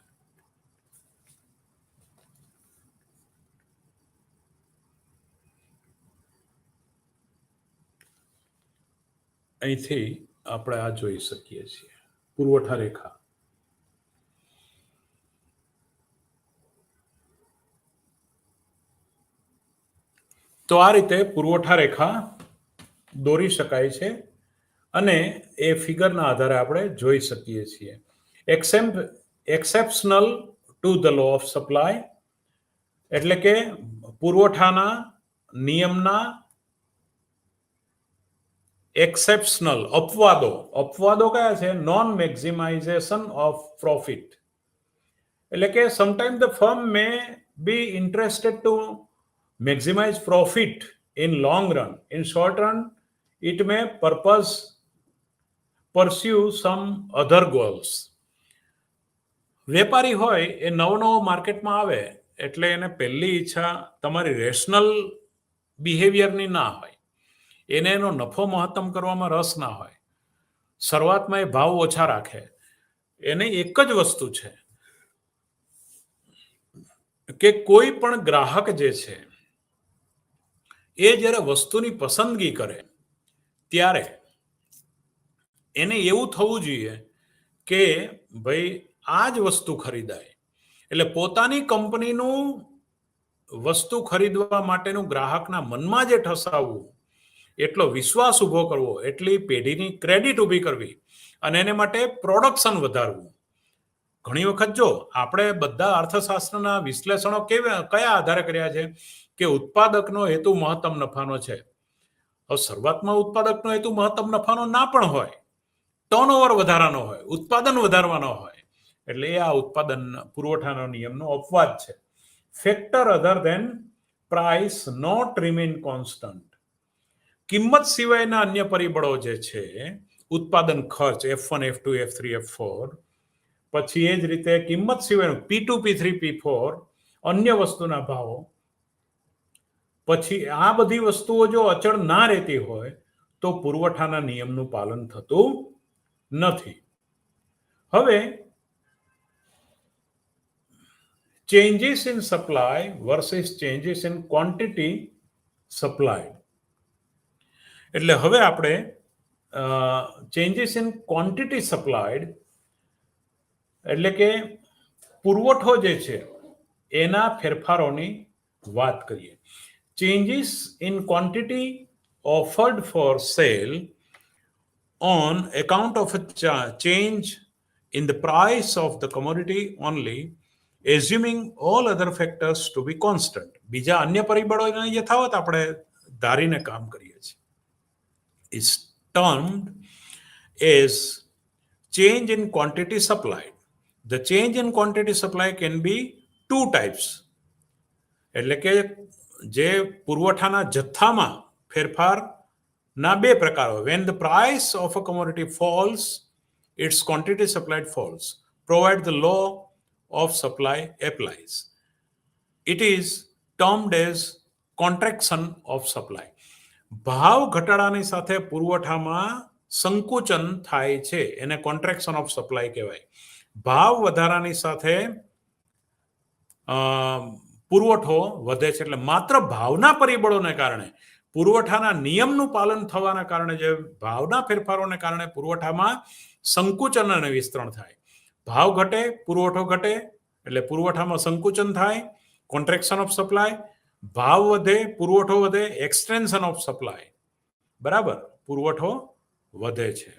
અહીંથી આપણે આ જોઈ શકીએ છીએ પુરવઠા રેખા. તો આ રીતે પુરવઠા રેખા દોરી શકાય છે અને એ ફિગરના આધારે આપણે જોઈ શકીએ છીએ. Exceptional to the law of supply એટલે કે પુરવઠાના નિયમના એક્સેપ્શનલ અપવાદો કયા છે? Non maximisation of profit. એટલે કે sometime the firm may be interested to maximize profit in long run. In short run, it may pursue some other goals. વેપારી હોય એ નવો માર્કેટમાં આવે એટલે એને પહેલી ઈચ્છા તમારી રેશનલ બિહેવિયરની ના હોય. એને એનો નફો મહત્તમ કરવામાં રસ ના હોય. શરૂઆતમાં એ ભાવ ઓછા રાખે. એને એક જ વસ્તુ છે કે કોઈ પણ ગ્રાહક જે છે એ જ્યારે વસ્તુની પસંદગી કરે ત્યારે એને એવું થવું જોઈએ કે ભાઈ આ જ વસ્તુ ખરીદાય. એટલે પોતાની કંપનીનું વસ્તુ ખરીદવા માટેનું ગ્રાહકના મનમાં જે ઠસાવવું, એટલો વિશ્વાસ ઊભો કરવો, એટલી પેઢીની ક્રેડિટ ઊભી કરવી અને એને માટે પ્રોડક્શન વધારવું. ઘણી વખત જો આપણે બધા અર્થશાસ્ત્રના વિશ્લેષણો કયા આધારે કર્યા છે કે ઉત્પાદકનો હેતુ મહત્તમ નફાનો છે. હવે શરૂઆતમાં ઉત્પાદકનો હેતુ મહત્તમ નફાનો ના પણ હોય, ટર્નઓવર વધારાનો હોય, ઉત્પાદન વધારવાનો હોય. એટલે એ આ ઉત્પાદન પુરવઠાનો નિયમનો અપવાદ છે. Factor other than price not remain constant. કિંમત સિવાયના અન્ય પરિબળો જે છે, ઉત્પાદન ખર્ચ F1, F2, F3, F4, પછી એ જ રીતે કિંમત સિવાયનું P2, P3, P4, અન્ય વસ્તુના ભાવો, પછી આ બધી વસ્તુઓ જો અચળ ના રહેતી હોય તો પુરવઠાના નિયમનું પાલન થતું નથી. હવે changes in supply versus changes in quantity supply. એટલે હવે આપણે ચેન્જીસ ઇન ક્વોન્ટિટી સપ્લાયડ એટલે કે પુરવઠો જે છે એના ફેરફારોની વાત કરીએ. Changes in quantity offered for sale on account of a change in the price of the commodity only, assuming all other factors to be constant. બીજા અન્ય પરિબળોના યથાવત આપણે ધારીને કામ કરીએ છીએ. Is termed as change in quantity supplied. The change in quantity supply can be two types. એટલે કે જે પુરવઠાના જથ્થામાં ફેરફારના બે પ્રકારો. When the price of a commodity falls, its quantity supplied falls, provided the law of supply applies. It is termed as contraction of supply. ભાવ ઘટાડાની સાથે પુરવઠામાં સંકુચન થાય છે, એને કોન્ટ્રેક્શન ઓફ સપ્લાય કહેવાય. ભાવ વધારાની સાથે પુરવઠો વધે છે. એટલે માત્ર ભાવના પરિબળોને કારણે, પુરવઠાના નિયમનું પાલન થવાના કારણે, જે ભાવના ફેરફારોને કારણે પુરવઠામાં સંકુચન અને વિસ્તરણ થાય. ભાવ ઘટે, પુરવઠો ઘટે એટલે પુરવઠામાં સંકુચન થાય, કોન્ટ્રેક્શન ઓફ સપ્લાય. ભાવ વધે, પુરવઠો વધે, એક્સટેન્શન ઓફ સપ્લાય. બરાબર, પુરવઠો વધે છે.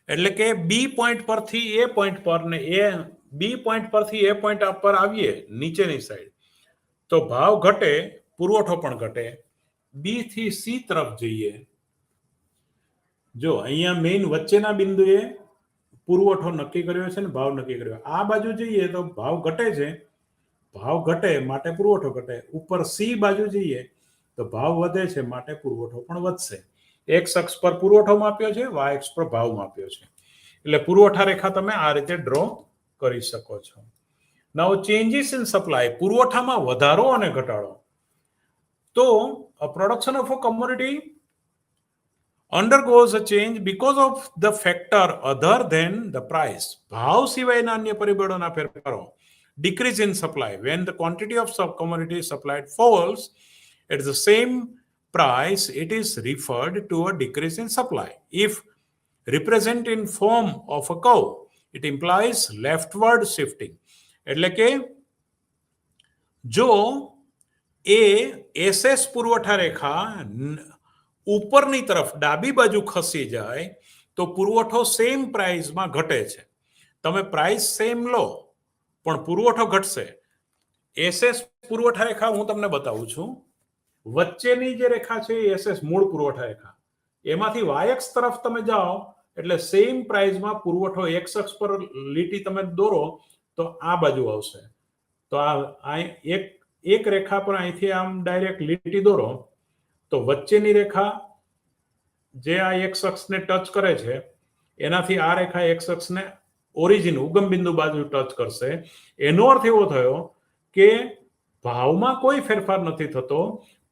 એટલે કે બી પોઈન્ટ પરથી એ પોઈન્ટ પર ને બી પોઈન્ટ પરથી એ પોઈન્ટ પર આવીએ નીચેની સાઈડ તો ભાવ ઘટે, પુરવઠો પણ ઘટે. બી થી સી તરફ જઈએ, જો અહીંયા મેઇન વચ્ચેના બિંદુએ પુરવઠો નક્કી કર્યો છે ને ભાવ નક્કી કર્યો. આ બાજુ જઈએ તો ભાવ ઘટે છે, ભાવ ઘટે માટે પુરવઠો ઘટે. ઉપર સી બાજુ જઈએ તો ભાવ વધે છે માટે પુરવઠો પણ વધશે. એક્સ અક્ષ પર પુરવઠો માપ્યો છે, વાય અક્ષ પર ભાવ માપ્યો છે. એટલે પુરવઠા રેખા તમે આ રીતે ડ્રો કરી શકો છો. નાઉ ચેન્જીસ ઇન સપ્લાય, પુરવઠામાં વધારો અને ઘટાડો. તો production of a commodity undergoes a change because of the factor other than the price. ભાવ સિવાયના અન્ય પરિબળોના ફેરફારો. Decrease in supply. When the quantity of commodity supplied falls at the same price, it is referred to a decrease in supply. If represent in form of a curve, it implies leftward shifting. એટલે કે જો SS પુરવઠા રેખા ઉપરની તરફ ડાબી બાજુ ખસી જાય તો પુરવઠો સેમ પ્રાઇસમાં ઘટે છે. તમે પ્રાઇસ સેમ લો પણ પુરવઠો ઘટશે. એસએસ પુરવઠા રેખા હું તમને બતાવું છું. વચ્ચેની જે રેખા છે એસએસ મૂળ પુરવઠા રેખા, એમાંથી વાયએક્સ તરફ તમે જાઓ એટલે સેમ પ્રાઇસમાં પુરવઠો એક્સ અક્ષ પર લીટી તમે દોરો તો આ બાજુ આવશે. તો આ એક રેખા પર અહીંથી આમ ડાયરેક્ટ લીટી દોરો તો વચ્ચેની રેખા જે આ એક્સ અક્ષને ટચ કરે છે એનાથી આ રેખા એક્સ અક્ષને ઓરિજિન ઉગમ બિંદુ બાજુ ટચ કરશે. એનો અર્થ એવો થયો કે ભાવમાં કોઈ ફેરફાર નથી થતો,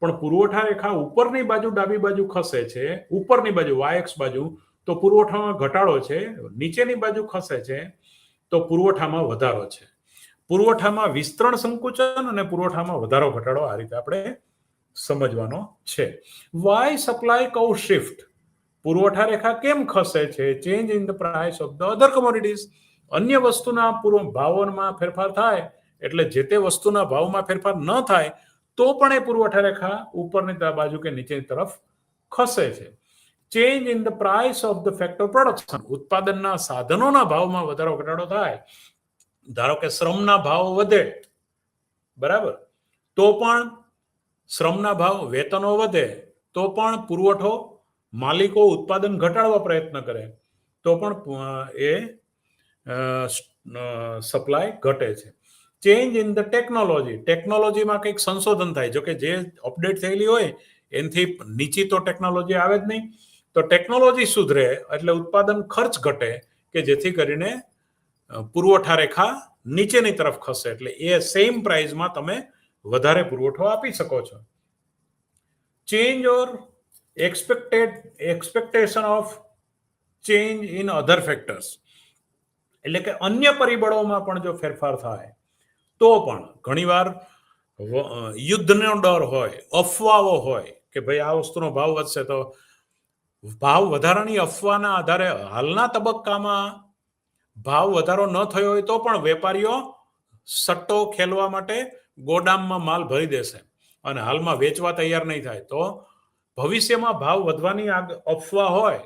પણ પુરવઠા રેખા ઉપરની બાજુ ડાબી બાજુ ખસે છે, ઉપરની બાજુ વાયએક્સ બાજુ તો પુરવઠામાં ઘટાડો છે, નીચેની બાજુ ખસે છે તો પુરવઠામાં વધારો છે. પુરવઠામાં વિસ્તરણ સંકુચન અને પુરવઠામાં વધારો ઘટાડો આ રીતે આપણે સમજવાનો છે. વાય સપ્લાય કર્વ શિફ્ટ, પુરવઠા રેખા કેમ ખસે છે? Change in the price of the other commodities. અન્ય વસ્તુના ભાવોમાં ફેરફાર થાય એટલે જે તે વસ્તુના ભાવમાં ફેરફાર ન થાય તો પણ એ પુરવઠા રેખા ઉપરની બાજુ કે નીચેની તરફ ખસે છે. Change in the price of the factor production, ઉત્પાદનના સાધનોના ભાવમાં વધારો ઘટાડો થાય. ધારો કે શ્રમના ભાવ વધે, બરાબર, તો પણ શ્રમના ભાવ વેતનો વધે તો પણ પુરવઠો માલિકો ઉત્પાદન ઘટાડવા પ્રયત્ન કરે તો પણ એ સપ્લાય ઘટે છે. ચેન્જ ઇન ધ ટેકનોલોજી, ટેકનોલોજીમાં કંઈક સંશોધન થાય. જો કે જે અપડેટ થયેલી હોય એનાથી નીચી તો ટેકનોલોજી આવે જ નહીં. તો ટેકનોલોજી સુધરે એટલે ઉત્પાદન ખર્ચ ઘટે કે જેથી કરીને પુરવઠા રેખા નીચેની તરફ ખસે એટલે એ સેમ પ્રાઇસમાં તમે વધારે પુરવઠો આપી શકો છો. Change or expectation of change in other factors, એટલે કે અન્ય પરિબળોમાં પણ જો ફેરફાર થાય તો પણ ઘણીવાર યુદ્ધનો ડર હોય, અફવાઓ હોય કે ભાઈ આ વસ્તુનો ભાવ વધશે તો ભાવ વધારાની અફવાના આધારે હાલના તબક્કામાં ભાવ વધારો ન થયો હોય તો પણ વેપારીઓ સટ્ટો ખેલવા માટે ગોડામમાં માલ ભરી દેશે અને હાલમાં વેચવા તૈયાર નહીં થાય. તો ભવિષ્યમાં ભાવ વધવાની અફવા હોય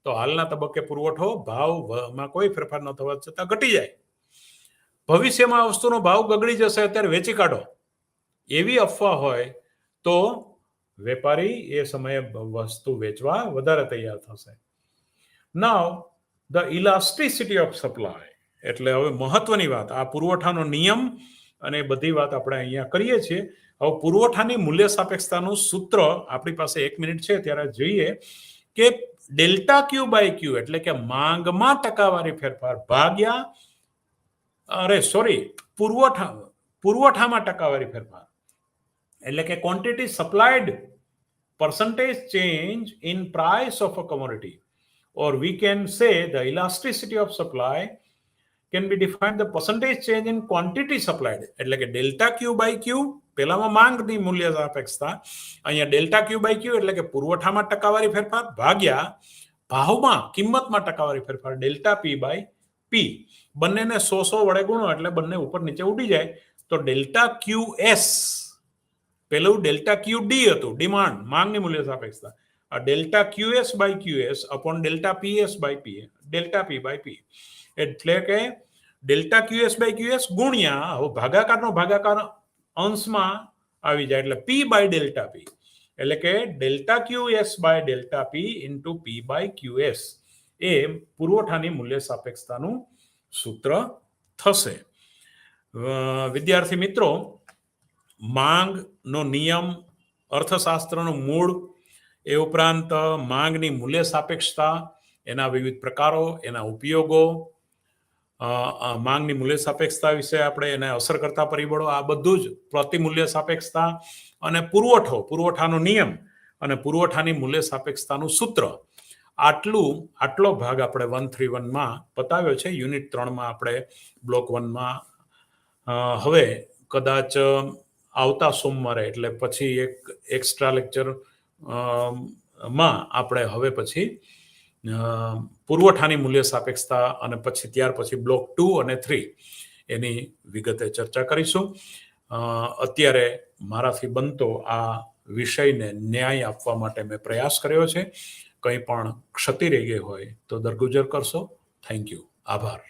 તો હાલના તબક્કે પુરવઠો ભાવમાં કોઈ ફેરફાર ન થવા છતાં ઘટી જાય. ભવિષ્યમાં આ વસ્તુનો ભાવ ગગડી જશે, અત્યારે વેચી કાઢો, એવી અફવા હોય તો વેપારી એ સમયે વસ્તુ વેચવા વધારે તૈયાર થશે. નાઉ ધ ઇલાસ્ટિસિટી ઓફ સપ્લાય, એટલે હવે મહત્વની વાત, આ પુરવઠાનો નિયમ અને બધી વાત આપણે અહીંયા કરીએ છીએ. હવે પુરવઠાની મૂલ્ય સાપેક્ષતાનું સૂત્ર આપણી પાસે 1 મિનિટ છે ત્યારે જોઈએ કે ડેલ્ટા ક્યુ બાય ક્યુ એટલે કે માંગમાં ટકાવારી ફેરફાર ભાગ્યા પુરવઠામાં ટકાવારી ફેરફાર એટલે કે quantity સપ્લાયડ percentage change in price of a commodity, or we can say the elasticity of supply can be defined the percentage change in quantity supplied. એટલે કે ડેલ્ટા ક્યુ બાય ક્યુ, પહેલામાં માંગની મૂલ્ય સાપેક્ષતા, અહીંયા ડેલ્ટા ક્યુ બાય ક્યુ એટલે કે પુરવઠામાં ટકાવારી ફેરફાર ભાગ્યા ભાવમાં કિંમતમાં ટકાવારી ફેરફાર ડેલ્ટા પી બાય પી બંનેને 100 વડે ગુણો એટલે બંને ઉપર નીચે ઉડી જાય. તો ડેલ્ટા ક્યુ એસ, પેલું ડેલ્ટા ક્યુ ડી હતું, ડિમાન્ડ માંગની મૂલ્ય સાપેક્ષતા, આ delta Q S by Q S upon delta P S by P, delta P by P, એટલે કે delta Q S by Q S ગુણ્યા, હવે ભાગાકારનો ભાગાકાર અંશમાં આવી જાય એટલે પી બાય ડેલ્ટા પી, એટલે કે delta Q S by delta P into P by Q S એ પુરવઠાની મૂલ્ય સાપેક્ષતાનું સૂત્ર થશે. વિદ્યાર્થી મિત્રો, માંગનો નિયમ, અર્થશાસ્ત્રનું મૂળ, એ ઉપરાંત માંગની મૂલ્ય સાપેક્ષતા, એના વિવિધ પ્રકારો, એના ઉપયોગો, માંગની મૂલ્ય સાપેક્ષતા વિશે આપણે એને અસર કરતા પરિબળો, આ બધું જ પ્રતિમૂલ્ય સાપેક્ષતા અને પુરવઠાનો નિયમ અને પુરવઠાની મૂલ્ય સાપેક્ષતાનું સૂત્ર, આટલો ભાગ આપણે 131માં બતાવ્યો છે. યુનિટ 3માં આપણે બ્લોક 1માં હવે કદાચ આવતા સોમવારે એટલે પછી એક એક્સ્ટ્રા લેક્ચર માં આપણે હવે પછી પુરવઠાની મૂલ્ય સાપેક્ષતા અને પછી ત્યાર પછી બ્લોક 2 અને 3 એની વિગતે ચર્ચા કરીશું. અત્યારે મારાથી બનતો આ વિષયને ન્યાય આપવા માટે મેં પ્રયાસ કર્યો છે. કંઈ પણ ક્ષતિ રહી ગઈ હોય તો દરગુજર કરશો. Thank you. આભાર.